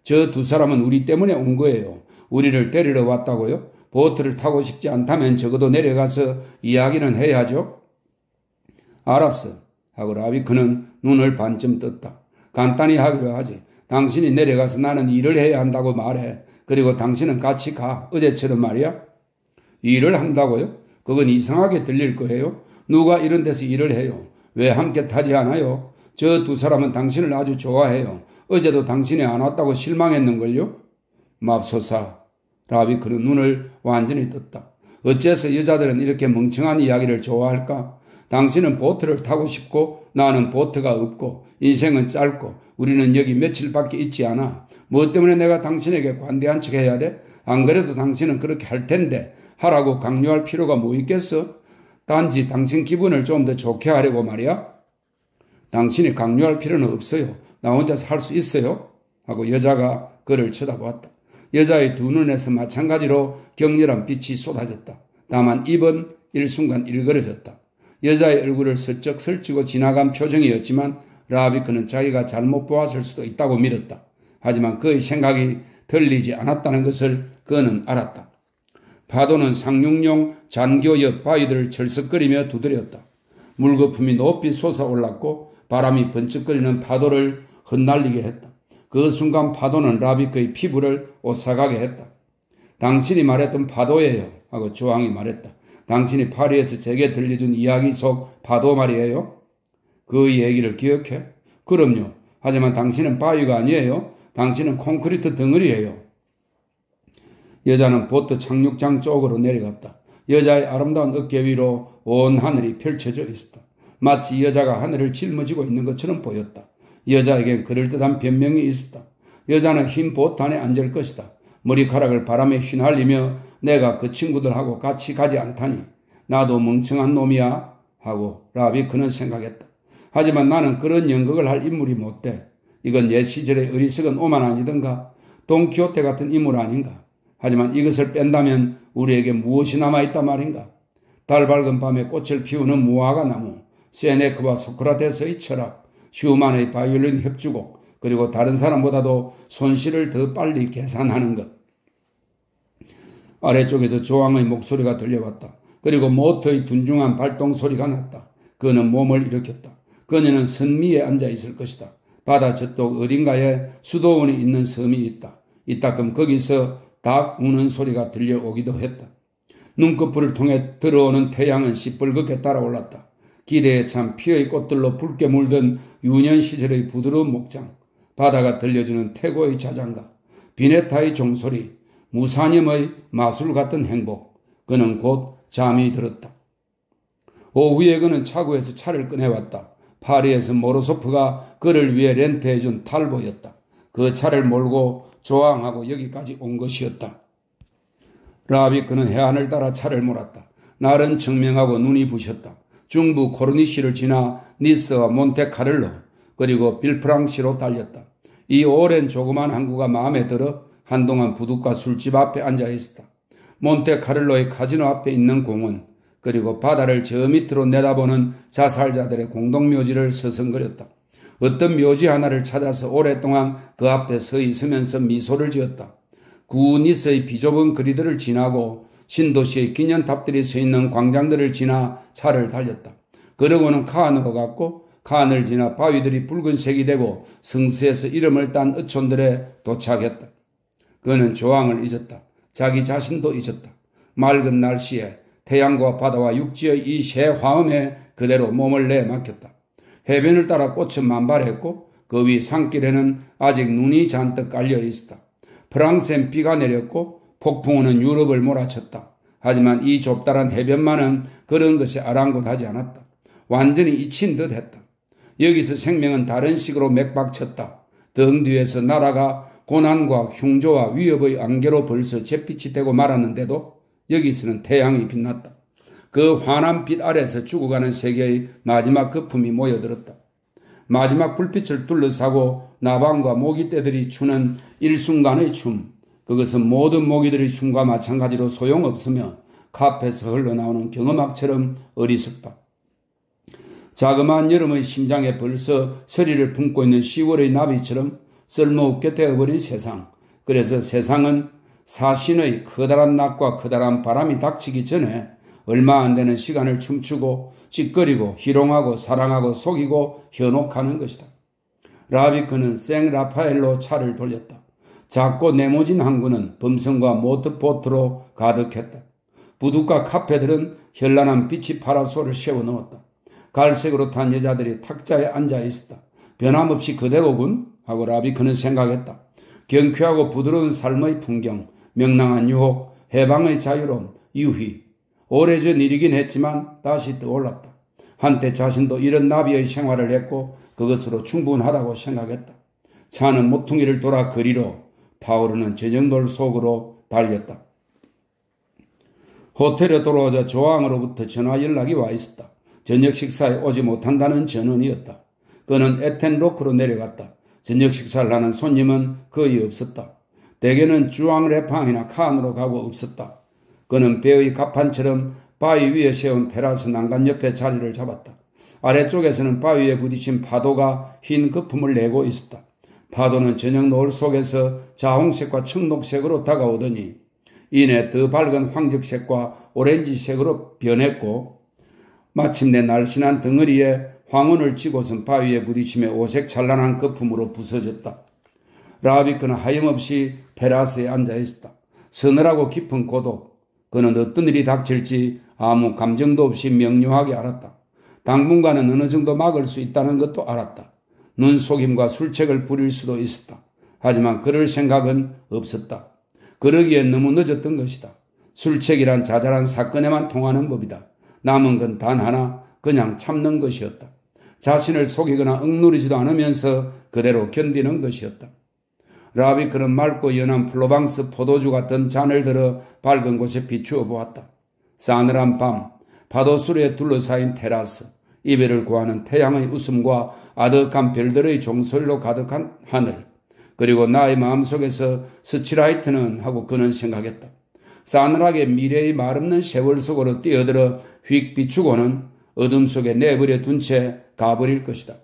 저 두 사람은 우리 때문에 온 거예요. 우리를 데리러 왔다고요? 보트를 타고 싶지 않다면 적어도 내려가서 이야기는 해야죠. 알았어. 하고 라비크는 눈을 반쯤 떴다. 간단히 하기로 하지. 당신이 내려가서 나는 일을 해야 한다고 말해. 그리고 당신은 같이 가. 어제처럼 말이야. 일을 한다고요? 그건 이상하게 들릴 거예요. 누가 이런 데서 일을 해요? 왜 함께 타지 않아요? 저 두 사람은 당신을 아주 좋아해요. 어제도 당신이 안 왔다고 실망했는걸요? 맙소사. 라비크는 눈을 완전히 떴다. 어째서 여자들은 이렇게 멍청한 이야기를 좋아할까? 당신은 보트를 타고 싶고 나는 보트가 없고 인생은 짧고 우리는 여기 며칠밖에 있지 않아. 뭐 때문에 내가 당신에게 관대한 척 해야 돼? 안 그래도 당신은 그렇게 할 텐데 하라고 강요할 필요가 뭐 있겠어? 단지 당신 기분을 좀 더 좋게 하려고 말이야. 당신이 강요할 필요는 없어요. 나 혼자서 할 수 있어요. 하고 여자가 그를 쳐다보았다. 여자의 두 눈에서 마찬가지로 격렬한 빛이 쏟아졌다. 다만 입은 일순간 일그러졌다. 여자의 얼굴을 슬쩍 스치고 지나간 표정이었지만 라비크는 자기가 잘못 보았을 수도 있다고 믿었다. 하지만 그의 생각이 들리지 않았다는 것을 그는 알았다. 파도는 상륙용 잔교 옆 바위들을 철썩거리며 두드렸다. 물거품이 높이 솟아올랐고 바람이 번쩍거리는 파도를 흩날리게 했다. 그 순간 파도는 라비크의 피부를 오싹하게 했다. 당신이 말했던 파도예요. 하고 조항이 말했다. 당신이 파리에서 제게 들려준 이야기 속 파도 말이에요. 그 얘기를 기억해? 그럼요. 하지만 당신은 바위가 아니에요. 당신은 콘크리트 덩어리예요. 여자는 보트 착륙장 쪽으로 내려갔다. 여자의 아름다운 어깨 위로 온 하늘이 펼쳐져 있었다. 마치 여자가 하늘을 짊어지고 있는 것처럼 보였다. 여자에겐 그럴듯한 변명이 있었다. 여자는 흰 보트 안에 앉을 것이다. 머리카락을 바람에 휘날리며 내가 그 친구들하고 같이 가지 않다니 나도 멍청한 놈이야 하고 라비크는 생각했다. 하지만 나는 그런 연극을 할 인물이 못돼. 이건 옛 시절의 어리석은 오만 아니던가 돈키호테 같은 인물 아닌가. 하지만 이것을 뺀다면 우리에게 무엇이 남아있단 말인가. 달 밝은 밤에 꽃을 피우는 무화과 나무, 세네크와 소크라테스의 철학, 슈만의 바이올린 협주곡, 그리고 다른 사람보다도 손실을 더 빨리 계산하는 것. 아래쪽에서 조왕의 목소리가 들려왔다. 그리고 모터의 둔중한 발동 소리가 났다. 그는 몸을 일으켰다. 그녀는 선미에 앉아 있을 것이다. 바다 저쪽 어딘가에 수도원이 있는 섬이 있다. 이따금 거기서 닭 우는 소리가 들려오기도 했다. 눈꺼풀을 통해 들어오는 태양은 시뻘겋게 달아올랐다. 기대에 찬 피의 꽃들로 붉게 물든 유년 시절의 부드러운 목장, 바다가 들려주는 태고의 자장가, 비네타의 종소리, 무사념의 마술 같은 행복. 그는 곧 잠이 들었다. 오후에 그는 차고에서 차를 꺼내왔다. 파리에서 모로소프가 그를 위해 렌트해준 탈보였다. 그 차를 몰고 조항하고 여기까지 온 것이었다. 라비크는 해안을 따라 차를 몰았다. 날은 청명하고 눈이 부셨다. 중부 코르니시를 지나 니스와 몬테카를로 그리고 빌프랑시로 달렸다. 이 오랜 조그만 항구가 마음에 들어 한동안 부둣가 술집 앞에 앉아 있었다. 몬테카를로의 카지노 앞에 있는 공원 그리고 바다를 저 밑으로 내다보는 자살자들의 공동묘지를 서성거렸다. 어떤 묘지 하나를 찾아서 오랫동안 그 앞에 서 있으면서 미소를 지었다. 구니스의 비좁은 거리들을 지나고 신도시의 기념탑들이 서 있는 광장들을 지나 차를 달렸다. 그러고는 칸으로 갔고 칸을 지나 바위들이 붉은색이 되고 성스에서 이름을 딴 어촌들에 도착했다. 그는 조항을 잊었다. 자기 자신도 잊었다. 맑은 날씨에 태양과 바다와 육지의 이 새 화음에 그대로 몸을 내맡겼다. 해변을 따라 꽃은 만발했고 그 위 산길에는 아직 눈이 잔뜩 깔려 있었다. 프랑스엔 비가 내렸고 폭풍우는 유럽을 몰아쳤다. 하지만 이 좁다란 해변만은 그런 것에 아랑곳하지 않았다. 완전히 잊힌 듯 했다. 여기서 생명은 다른 식으로 맥박쳤다. 등 뒤에서 나라가 고난과 흉조와 위협의 안개로 벌써 잿빛이 되고 말았는데도 여기서는 태양이 빛났다. 그 환한 빛 아래서 죽어가는 세계의 마지막 거품이 모여들었다. 마지막 불빛을 둘러싸고 나방과 모기떼들이 추는 일순간의 춤, 그것은 모든 모기들의 춤과 마찬가지로 소용없으며 카페에서 흘러나오는 경음악처럼 어리석다. 자그마한 여름의 심장에 벌써 서리를 품고 있는 10월의 나비처럼 쓸모없게 되어버린 세상. 그래서 세상은 사신의 커다란 낮과 커다란 바람이 닥치기 전에 얼마 안 되는 시간을 춤추고 찌꺼리고 희롱하고 사랑하고 속이고 현혹하는 것이다. 라비크는 생라파엘로 차를 돌렸다. 작고 네모진 항구는 범선과 모터보트로 가득했다. 부둣가 카페들은 현란한 빛이 파라솔을 세워놓았다. 갈색으로 탄 여자들이 탁자에 앉아 있었다. 변함없이 그대로군 하고 라비크는 생각했다. 경쾌하고 부드러운 삶의 풍경, 명랑한 유혹, 해방의 자유로움, 유희. 오래전 일이긴 했지만 다시 떠올랐다. 한때 자신도 이런 나비의 생활을 했고 그것으로 충분하다고 생각했다. 차는 모퉁이를 돌아 거리로 타오르는 저녁놀 속으로 달렸다. 호텔에 돌아오자 조항으로부터 전화 연락이 와 있었다. 저녁 식사에 오지 못한다는 전원이었다. 그는 에텐로크로 내려갔다. 저녁 식사를 하는 손님은 거의 없었다. 대개는 주앙레팡이나 칸으로 가고 없었다. 그는 배의 갑판처럼 바위 위에 세운 테라스 난간 옆에 자리를 잡았다. 아래쪽에서는 바위에 부딪힌 파도가 흰 거품을 내고 있었다. 파도는 저녁 노을 속에서 자홍색과 청록색으로 다가오더니 이내 더 밝은 황적색과 오렌지색으로 변했고 마침내 날씬한 덩어리에 황혼을 쥐고선 바위에 부딪히며 오색 찬란한 거품으로 부서졌다. 라비크는 하염없이 테라스에 앉아 있었다. 서늘하고 깊은 고독. 그는 어떤 일이 닥칠지 아무 감정도 없이 명료하게 알았다. 당분간은 어느 정도 막을 수 있다는 것도 알았다. 눈속임과 술책을 부릴 수도 있었다. 하지만 그럴 생각은 없었다. 그러기엔 너무 늦었던 것이다. 술책이란 자잘한 사건에만 통하는 법이다. 남은 건 단 하나, 그냥 참는 것이었다. 자신을 속이거나 억누르지도 않으면서 그대로 견디는 것이었다. 라비크는 맑고 연한 플로방스 포도주 같은 잔을 들어 밝은 곳에 비추어 보았다. 싸늘한 밤, 파도수레에 둘러싸인 테라스, 이별을 구하는 태양의 웃음과 아득한 별들의 종소리로 가득한 하늘, 그리고 나의 마음속에서 스치라이트는 하고 그는 생각했다. 싸늘하게 미래의 말없는 세월 속으로 뛰어들어 휙 비추고는 어둠 속에 내버려 둔 채 가버릴 것이다.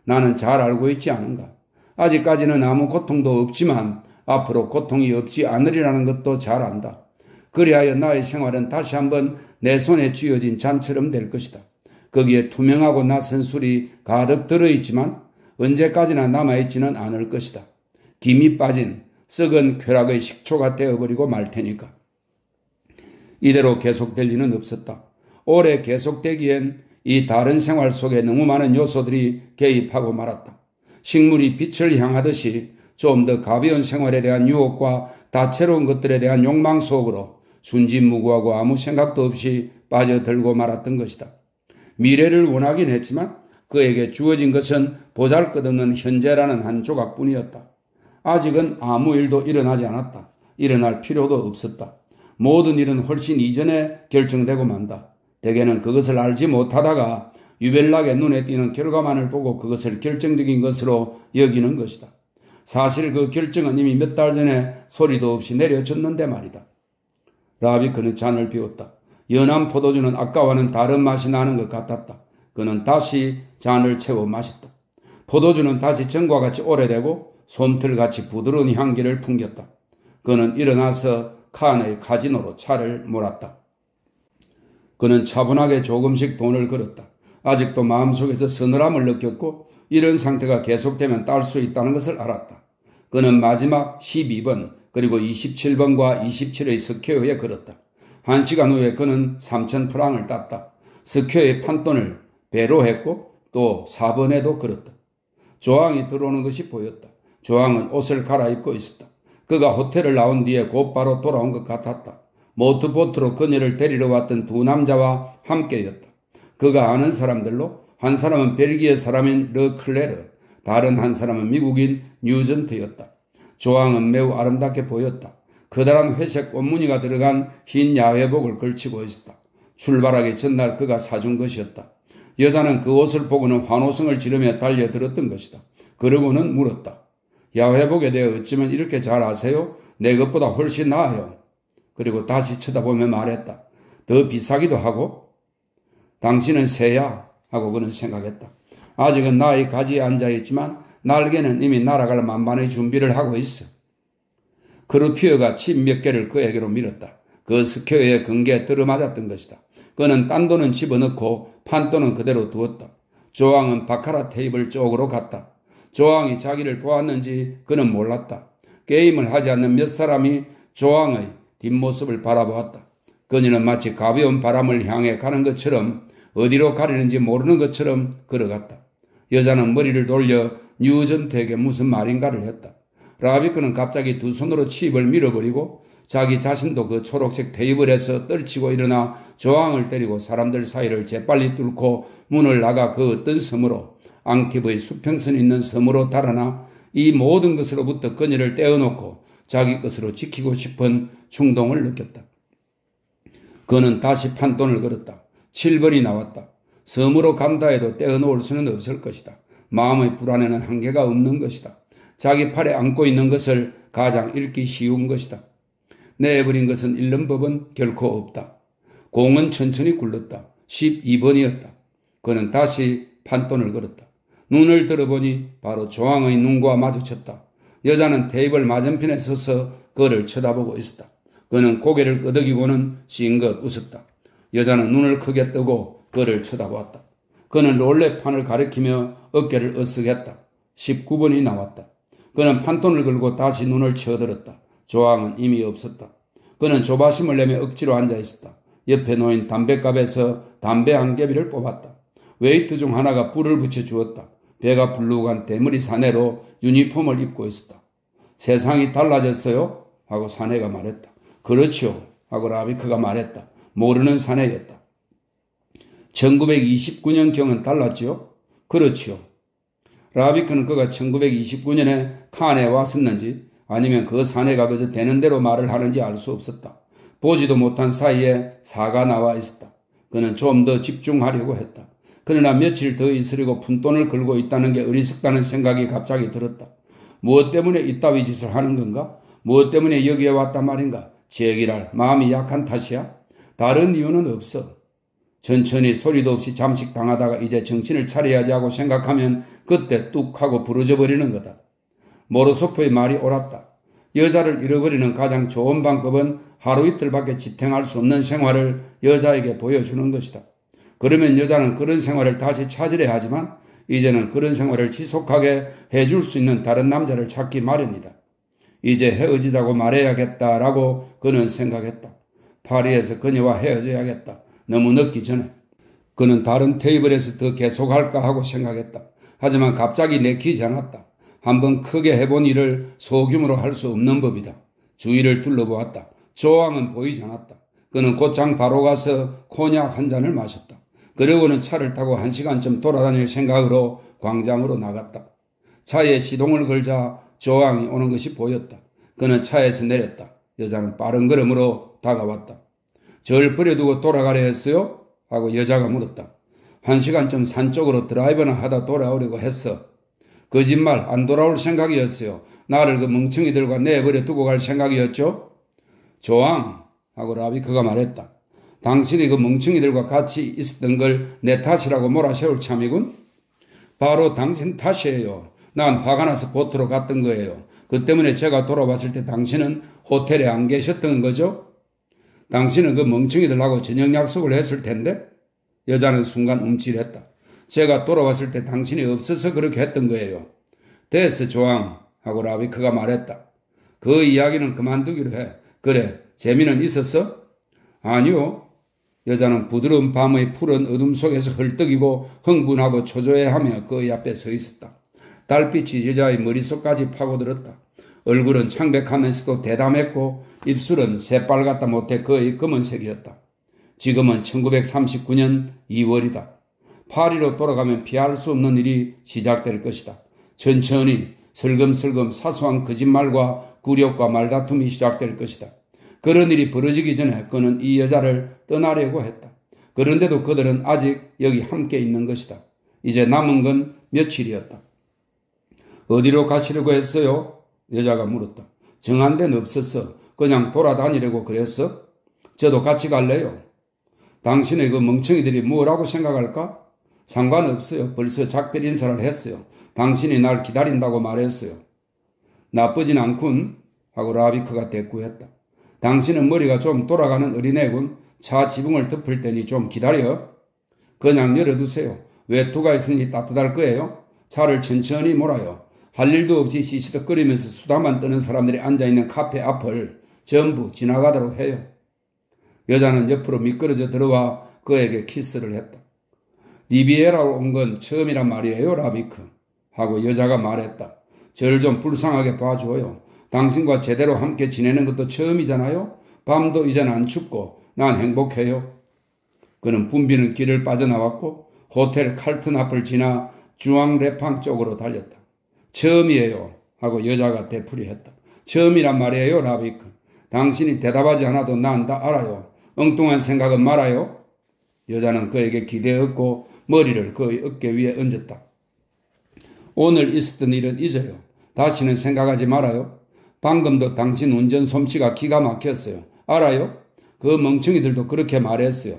나는 잘 알고 있지 않은가? 아직까지는 아무 고통도 없지만 앞으로 고통이 없지 않으리라는 것도 잘 안다. 그리하여 나의 생활은 다시 한번 내 손에 쥐어진 잔처럼 될 것이다. 거기에 투명하고 낯선 술이 가득 들어있지만 언제까지나 남아있지는 않을 것이다. 김이 빠진 썩은 쾌락의 식초가 되어버리고 말 테니까. 이대로 계속될 리는 없었다. 오래 계속되기엔 이 다른 생활 속에 너무 많은 요소들이 개입하고 말았다. 식물이 빛을 향하듯이 좀 더 가벼운 생활에 대한 유혹과 다채로운 것들에 대한 욕망 속으로 순진무구하고 아무 생각도 없이 빠져들고 말았던 것이다. 미래를 원하긴 했지만 그에게 주어진 것은 보잘것없는 현재라는 한 조각뿐이었다. 아직은 아무 일도 일어나지 않았다. 일어날 필요도 없었다. 모든 일은 훨씬 이전에 결정되고 만다. 대개는 그것을 알지 못하다가 유별나게 눈에 띄는 결과만을 보고 그것을 결정적인 것으로 여기는 것이다. 사실 그 결정은 이미 몇 달 전에 소리도 없이 내려졌는데 말이다. 라비크는 잔을 비웠다. 연한 포도주는 아까와는 다른 맛이 나는 것 같았다. 그는 다시 잔을 채워 마셨다. 포도주는 다시 전과 같이 오래되고 솜털같이 부드러운 향기를 풍겼다. 그는 일어나서 칸의 카지노로 차를 몰았다. 그는 차분하게 조금씩 돈을 걸었다. 아직도 마음속에서 서늘함을 느꼈고 이런 상태가 계속되면 딸 수 있다는 것을 알았다. 그는 마지막 12번 그리고 27번과 27의 스퀘어에 걸었다. 1시간 후에 그는 3,000프랑을 땄다. 스퀘어의 판돈을 배로 했고 또 4번에도 걸었다. 조항이 들어오는 것이 보였다. 조항은 옷을 갈아입고 있었다. 그가 호텔을 나온 뒤에 곧바로 돌아온 것 같았다. 모터보트로 그녀를 데리러 왔던 두 남자와 함께였다. 그가 아는 사람들로 한 사람은 벨기에 사람인 르클레르, 다른 한 사람은 미국인 뉴전트였다. 조항은 매우 아름답게 보였다. 커다란 회색 꽃무늬가 들어간 흰 야외복을 걸치고 있었다. 출발하기 전날 그가 사준 것이었다. 여자는 그 옷을 보고는 환호성을 지르며 달려들었던 것이다. 그러고는 물었다. 야외복에 대해 어쩌면 이렇게 잘 아세요? 내 것보다 훨씬 나아요. 그리고 다시 쳐다보며 말했다. 더 비싸기도 하고? 당신은 새야 하고 그는 생각했다. 아직은 나의 가지에 앉아있지만 날개는 이미 날아갈 만반의 준비를 하고 있어. 크루피어가 칩 몇 개를 그에게로 밀었다. 그 스퀘어의 근개에 들어맞았던 것이다. 그는 딴 돈은 집어넣고 판돈은 그대로 두었다. 조항은 바카라 테이블 쪽으로 갔다. 조항이 자기를 보았는지 그는 몰랐다. 게임을 하지 않는 몇 사람이 조항의 뒷모습을 바라보았다. 그녀는 마치 가벼운 바람을 향해 가는 것처럼 어디로 가려는지 모르는 것처럼 걸어갔다. 여자는 머리를 돌려 뉴전트에게 무슨 말인가를 했다. 라비크는 갑자기 두 손으로 칩을 밀어버리고 자기 자신도 그 초록색 테이블에서 떨치고 일어나 조항을 때리고 사람들 사이를 재빨리 뚫고 문을 나가 그 어떤 섬으로 앙티브의 수평선 있는 섬으로 달아나 이 모든 것으로부터 그녀를 떼어놓고 자기 것으로 지키고 싶은 충동을 느꼈다. 그는 다시 판돈을 걸었다. 7번이 나왔다. 섬으로 간다 해도 떼어놓을 수는 없을 것이다. 마음의 불안에는 한계가 없는 것이다. 자기 팔에 안고 있는 것을 가장 읽기 쉬운 것이다. 내버린 것은 잃는 법은 결코 없다. 공은 천천히 굴렀다. 12번이었다. 그는 다시 판돈을 걸었다. 눈을 들어보니 바로 조항의 눈과 마주쳤다. 여자는 테이블 맞은편에 서서 그를 쳐다보고 있었다. 그는 고개를 끄덕이고는 싱긋 웃었다. 여자는 눈을 크게 뜨고 그를 쳐다보았다. 그는 롤레판을 가리키며 어깨를 으쓱했다. 19번이 나왔다. 그는 판돈을 걸고 다시 눈을 쳐들었다. 조항은 이미 없었다. 그는 조바심을 내며 억지로 앉아있었다. 옆에 놓인 담뱃갑에서 담배 한 개비를 뽑았다. 웨이트 중 하나가 불을 붙여주었다. 배가 불룩한 대머리 사내로 유니폼을 입고 있었다. 세상이 달라졌어요? 하고 사내가 말했다. 그렇지요. 하고 라비크가 말했다. 모르는 사내였다. 1929년경은 달랐지요? 그렇지요. 라비크는 그가 1929년에 칸에 왔었는지 아니면 그 사내가 그저 되는 대로 말을 하는지 알 수 없었다. 보지도 못한 사이에 사가 나와 있었다. 그는 좀 더 집중하려고 했다. 그러나 며칠 더 있으려고 푼돈을 걸고 있다는 게 어리석다는 생각이 갑자기 들었다. 무엇 때문에 이따위 짓을 하는 건가? 무엇 때문에 여기에 왔단 말인가? 제기랄 마음이 약한 탓이야? 다른 이유는 없어. 천천히 소리도 없이 잠식당하다가 이제 정신을 차려야지 하고 생각하면 그때 뚝 하고 부러져 버리는 거다. 모로소프의 말이 옳았다. 여자를 잃어버리는 가장 좋은 방법은 하루 이틀밖에 지탱할 수 없는 생활을 여자에게 보여주는 것이다. 그러면 여자는 그런 생활을 다시 찾으려 하지만 이제는 그런 생활을 지속하게 해줄 수 있는 다른 남자를 찾기 마련이다. 이제 헤어지자고 말해야겠다라고 그는 생각했다. 파리에서 그녀와 헤어져야겠다. 너무 늦기 전에. 그는 다른 테이블에서 더 계속할까 하고 생각했다. 하지만 갑자기 내키지 않았다. 한번 크게 해본 일을 소규모로 할 수 없는 법이다. 주위를 둘러보았다. 조항은 보이지 않았다. 그는 곧장 바로 가서 코냑 한 잔을 마셨다. 그러고는 차를 타고 1시간쯤 돌아다닐 생각으로 광장으로 나갔다. 차에 시동을 걸자 조항이 오는 것이 보였다. 그는 차에서 내렸다. 여자는 빠른 걸음으로 다가왔다. 절 버려두고 돌아가려 했어요? 하고 여자가 물었다. 1시간쯤 산 쪽으로 드라이브나 하다 돌아오려고 했어. 거짓말, 안 돌아올 생각이었어요. 나를 그 멍청이들과 내버려 두고 갈 생각이었죠? 조항, 하고 라비크가 말했다. 당신이 그 멍청이들과 같이 있었던 걸 내 탓이라고 몰아세울 참이군? 바로 당신 탓이에요. 난 화가 나서 보트로 갔던 거예요. 그 때문에 제가 돌아왔을 때 당신은 호텔에 안 계셨던 거죠? 당신은 그 멍청이들하고 저녁 약속을 했을 텐데? 여자는 순간 움찔했다. 제가 돌아왔을 때 당신이 없어서 그렇게 했던 거예요. 됐어, 조항, 하고 라비크가 말했다. 그 이야기는 그만두기로 해. 그래, 재미는 있었어? 아니요. 여자는 부드러운 밤의 푸른 어둠 속에서 헐떡이고 흥분하고 초조해하며 그의 앞에 서 있었다. 달빛이 여자의 머릿속까지 파고들었다. 얼굴은 창백하면서도 대담했고 입술은 새빨갛다 못해 거의 검은색이었다. 지금은 1939년 2월이다. 파리로 돌아가면 피할 수 없는 일이 시작될 것이다. 천천히 슬금슬금 사소한 거짓말과 굴욕과 말다툼이 시작될 것이다. 그런 일이 벌어지기 전에 그는 이 여자를 떠나려고 했다. 그런데도 그들은 아직 여기 함께 있는 것이다. 이제 남은 건 며칠이었다. 어디로 가시려고 했어요? 여자가 물었다. 정한 데는 없었어. 그냥 돌아다니려고 그랬어? 저도 같이 갈래요. 당신의 그 멍청이들이 뭐라고 생각할까? 상관없어요. 벌써 작별 인사를 했어요. 당신이 날 기다린다고 말했어요. 나쁘진 않군, 하고 라비크가 대꾸했다. 당신은 머리가 좀 돌아가는 어린애군. 차 지붕을 덮을 테니 좀 기다려. 그냥 열어두세요. 외투가 있으니 따뜻할 거예요. 차를 천천히 몰아요. 할 일도 없이 시시덕거리면서 수다만 떠는 사람들이 앉아있는 카페 앞을 전부 지나가도록 해요. 여자는 옆으로 미끄러져 들어와 그에게 키스를 했다. 리비에라로 온 건 처음이란 말이에요, 라비크, 하고 여자가 말했다. 저를 좀 불쌍하게 봐줘요. 당신과 제대로 함께 지내는 것도 처음이잖아요. 밤도 이젠 안 춥고 난 행복해요. 그는 붐비는 길을 빠져나왔고 호텔 칼튼 앞을 지나 주앙레팡 쪽으로 달렸다. 처음이에요, 하고 여자가 되풀이했다. 처음이란 말이에요, 라비크. 당신이 대답하지 않아도 난 다 알아요. 엉뚱한 생각은 말아요. 여자는 그에게 기대었고 머리를 그의 어깨 위에 얹었다. 오늘 있었던 일은 잊어요. 다시는 생각하지 말아요. 방금도 당신 운전 솜씨가 기가 막혔어요. 알아요? 그 멍청이들도 그렇게 말했어요.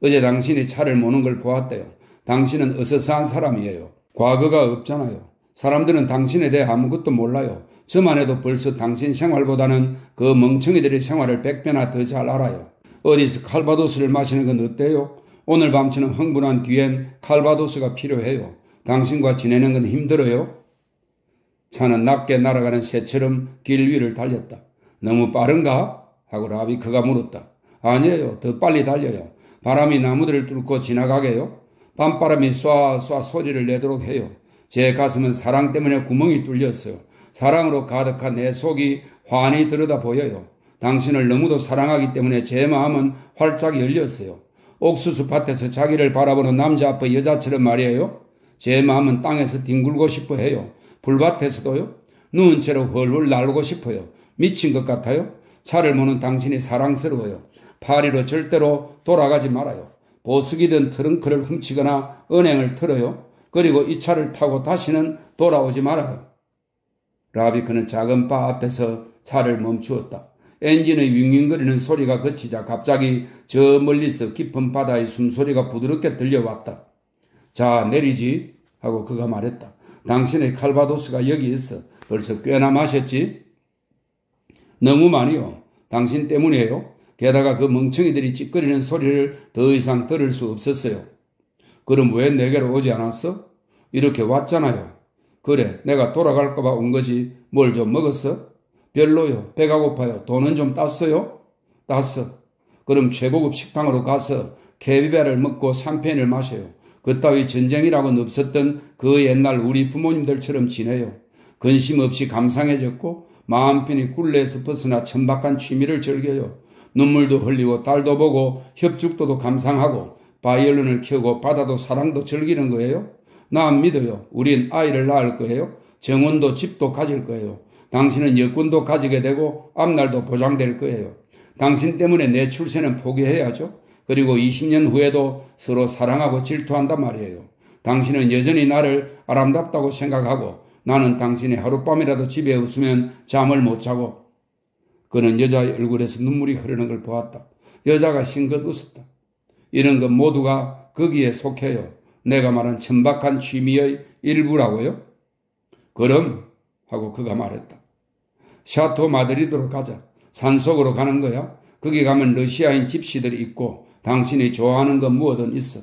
어제 당신이 차를 모는 걸 보았대요. 당신은 어서서한 사람이에요. 과거가 없잖아요. 사람들은 당신에 대해 아무것도 몰라요. 저만 해도 벌써 당신 생활보다는 그 멍청이들의 생활을 100배나 더 잘 알아요. 어디서 칼바도스를 마시는 건 어때요? 오늘 밤처럼 흥분한 뒤엔 칼바도스가 필요해요. 당신과 지내는 건 힘들어요? 차는 낮게 날아가는 새처럼 길 위를 달렸다. 너무 빠른가? 하고 라비크가 물었다. 아니에요. 더 빨리 달려요. 바람이 나무들을 뚫고 지나가게요. 밤바람이 쏴 소리를 내도록 해요. 제 가슴은 사랑 때문에 구멍이 뚫렸어요. 사랑으로 가득한 내 속이 환히 들여다 보여요. 당신을 너무도 사랑하기 때문에 제 마음은 활짝 열렸어요. 옥수수 밭에서 자기를 바라보는 남자 앞의 여자처럼 말이에요. 제 마음은 땅에서 뒹굴고 싶어 해요. 불밭에서도요. 누운 채로 헐헐 날고 싶어요. 미친 것 같아요. 차를 모는 당신이 사랑스러워요. 파리로 절대로 돌아가지 말아요. 보석이든 트렁크를 훔치거나 은행을 털어요. 그리고 이 차를 타고 다시는 돌아오지 말아요. 라비크는 작은 바 앞에서 차를 멈추었다. 엔진의 윙윙거리는 소리가 그치자 갑자기 저 멀리서 깊은 바다의 숨소리가 부드럽게 들려왔다. 자, 내리지 하고 그가 말했다. 당신의 칼바도스가 여기 있어. 벌써 꽤나 마셨지? 너무 많이요. 당신 때문이에요. 게다가 그 멍청이들이 찌꺼리는 소리를 더 이상 들을 수 없었어요. 그럼 왜 내게로 오지 않았어? 이렇게 왔잖아요. 그래, 내가 돌아갈까봐 온 거지. 뭘 좀 먹었어? 별로요. 배가 고파요. 돈은 좀 땄어요? 땄어. 그럼 최고급 식당으로 가서 캐비아를 먹고 샴페인을 마셔요. 그따위 전쟁이라고는 없었던 그 옛날 우리 부모님들처럼 지내요. 근심 없이 감상해졌고 마음 편히 굴레에서 벗어나 천박한 취미를 즐겨요. 눈물도 흘리고 달도 보고 협죽도도 감상하고 바이올린을 켜고 바다도 사랑도 즐기는 거예요. 나 안 믿어요. 우린 아이를 낳을 거예요. 정원도 집도 가질 거예요. 당신은 여권도 가지게 되고 앞날도 보장될 거예요. 당신 때문에 내 출세는 포기해야죠. 그리고 20년 후에도 서로 사랑하고 질투한단 말이에요. 당신은 여전히 나를 아름답다고 생각하고 나는 당신이 하룻밤이라도 집에 없으면 잠을 못 자고. 그는 여자의 얼굴에서 눈물이 흐르는 걸 보았다. 여자가 싱긋 웃었다. 이런 것 모두가 거기에 속해요. 내가 말한 천박한 취미의 일부라고요? 그럼 하고 그가 말했다. 샤토 마드리드로 가자. 산속으로 가는 거야. 거기 가면 러시아인 집시들이 있고 당신이 좋아하는 건 뭐든 있어.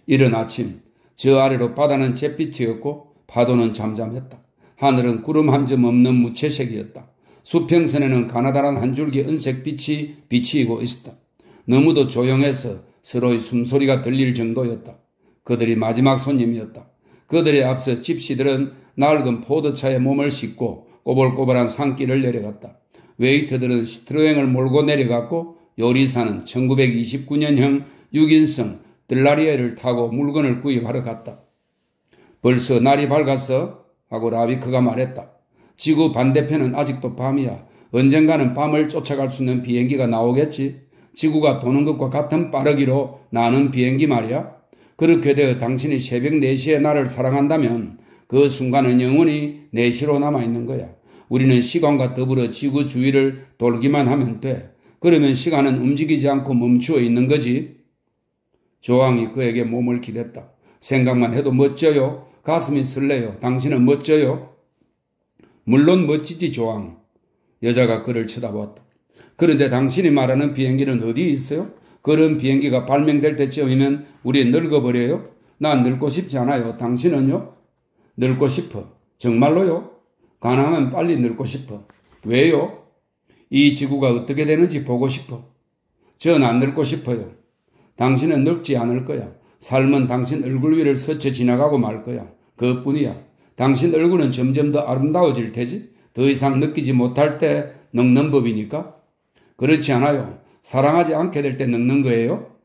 이른 아침 저 아래로 바다는 잿빛이었고 파도는 잠잠했다. 하늘은 구름 한 점 없는 무채색이었다. 수평선에는 가나다란 한 줄기 은색 빛이 비치고 있었다. 너무도 조용해서 서로의 숨소리가 들릴 정도였다. 그들이 마지막 손님이었다. 그들의 앞서 집시들은 낡은 포도차에 몸을 싣고 꼬불꼬불한 산길을 내려갔다. 웨이터들은 시트로행을 몰고 내려갔고 요리사는 1929년형 6인승 들라리에를 타고 물건을 구입하러 갔다. 벌써 날이 밝았어? 하고 라비크가 말했다. 지구 반대편은 아직도 밤이야. 언젠가는 밤을 쫓아갈 수 있는 비행기가 나오겠지. 지구가 도는 것과 같은 빠르기로 나는 비행기 말이야. 그렇게 되어 당신이 새벽 4시에 나를 사랑한다면 그 순간은 영원히 4시로 남아있는 거야. 우리는 시간과 더불어 지구 주위를 돌기만 하면 돼. 그러면 시간은 움직이지 않고 멈추어 있는 거지. 조항이 그에게 몸을 기댔다. 생각만 해도 멋져요. 가슴이 설레요. 당신은 멋져요. 물론 멋지지 조항. 여자가 그를 쳐다보았다. 그런데 당신이 말하는 비행기는 어디에 있어요? 그런 비행기가 발명될 때쯤이면 우리 늙어버려요? 난 늙고 싶지 않아요. 당신은요? 늙고 싶어. 정말로요? 가능하면 빨리 늙고 싶어. 왜요? 이 지구가 어떻게 되는지 보고 싶어. 전 안 늙고 싶어요. 당신은 늙지 않을 거야. 삶은 당신 얼굴 위를 스쳐 지나가고 말 거야. 그것뿐이야. 당신 얼굴은 점점 더 아름다워질 테지. 더 이상 느끼지 못할 때 늙는 법이니까. 그렇지 않아요. 사랑하지 않게 될 때 늙는 거예요.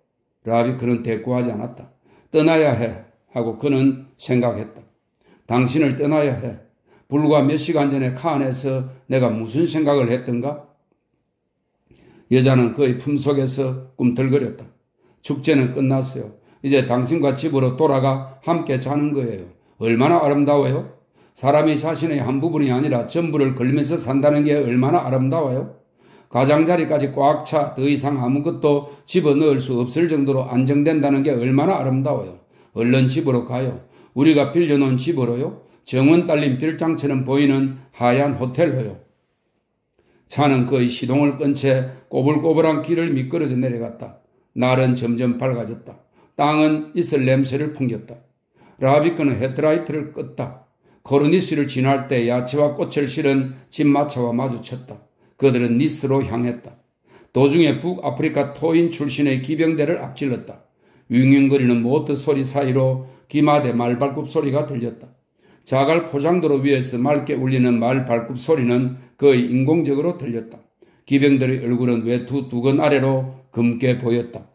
라비크는 대꾸하지 않았다. 떠나야 해 하고 그는 생각했다. 당신을 떠나야 해. 불과 몇 시간 전에 칸에서 내가 무슨 생각을 했던가? 여자는 그의 품속에서 꿈틀거렸다. 축제는 끝났어요. 이제 당신과 집으로 돌아가 함께 자는 거예요. 얼마나 아름다워요? 사람이 자신의 한 부분이 아니라 전부를 걸면서 산다는 게 얼마나 아름다워요? 가장자리까지 꽉 차 더 이상 아무것도 집어넣을 수 없을 정도로 안정된다는 게 얼마나 아름다워요. 얼른 집으로 가요. 우리가 빌려놓은 집으로요. 정원 딸린 별장처럼 보이는 하얀 호텔로요. 차는 그의 시동을 끈 채 꼬불꼬불한 길을 미끄러져 내려갔다. 날은 점점 밝아졌다. 땅은 이슬 냄새를 풍겼다. 라비크는 헤드라이트를 껐다. 코르니스를 지날 때 야채와 꽃을 실은 집마차와 마주쳤다. 그들은 니스로 향했다. 도중에 북아프리카 토인 출신의 기병대를 앞질렀다. 윙윙거리는 모터 소리 사이로 기마대 말 발굽 소리가 들렸다. 자갈 포장도로 위에서 맑게 울리는 말 발굽 소리는 거의 인공적으로 들렸다. 기병들의 얼굴은 외투 두건 아래로 검게 보였다.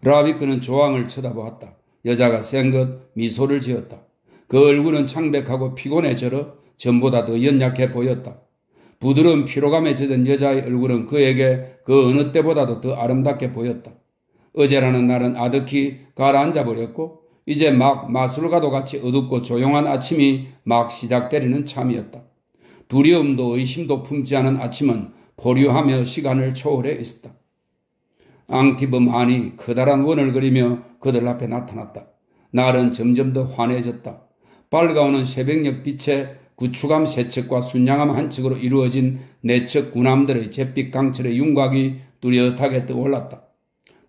라비크는 조항을 쳐다보았다. 여자가 생긋 미소를 지었다. 그 얼굴은 창백하고 피곤해져러 전보다 더 연약해 보였다. 부드러운 피로감에 젖은 여자의 얼굴은 그에게 그 어느 때보다도 더 아름답게 보였다. 어제라는 날은 아득히 가라앉아 버렸고 이제 막 마술과도 같이 어둡고 조용한 아침이 막 시작되리는 참이었다. 두려움도 의심도 품지 않은 아침은 포류하며 시간을 초월해 있었다. 앙티브만이 커다란 원을 그리며 그들 앞에 나타났다. 날은 점점 더 환해졌다. 밝아오는 새벽녘 빛에 구축함 세 척과 순양함 한 척으로 이루어진 네 척 군함들의 잿빛 강철의 윤곽이 뚜렷하게 떠올랐다.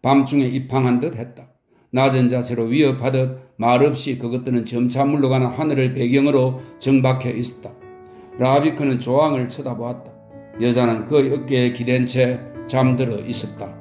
밤중에 입항한 듯 했다. 낮은 자세로 위협하듯 말없이 그것들은 점차 물러가는 하늘을 배경으로 정박해 있었다. 라비크는 조항을 쳐다보았다. 여자는 그의 어깨에 기댄 채 잠들어 있었다.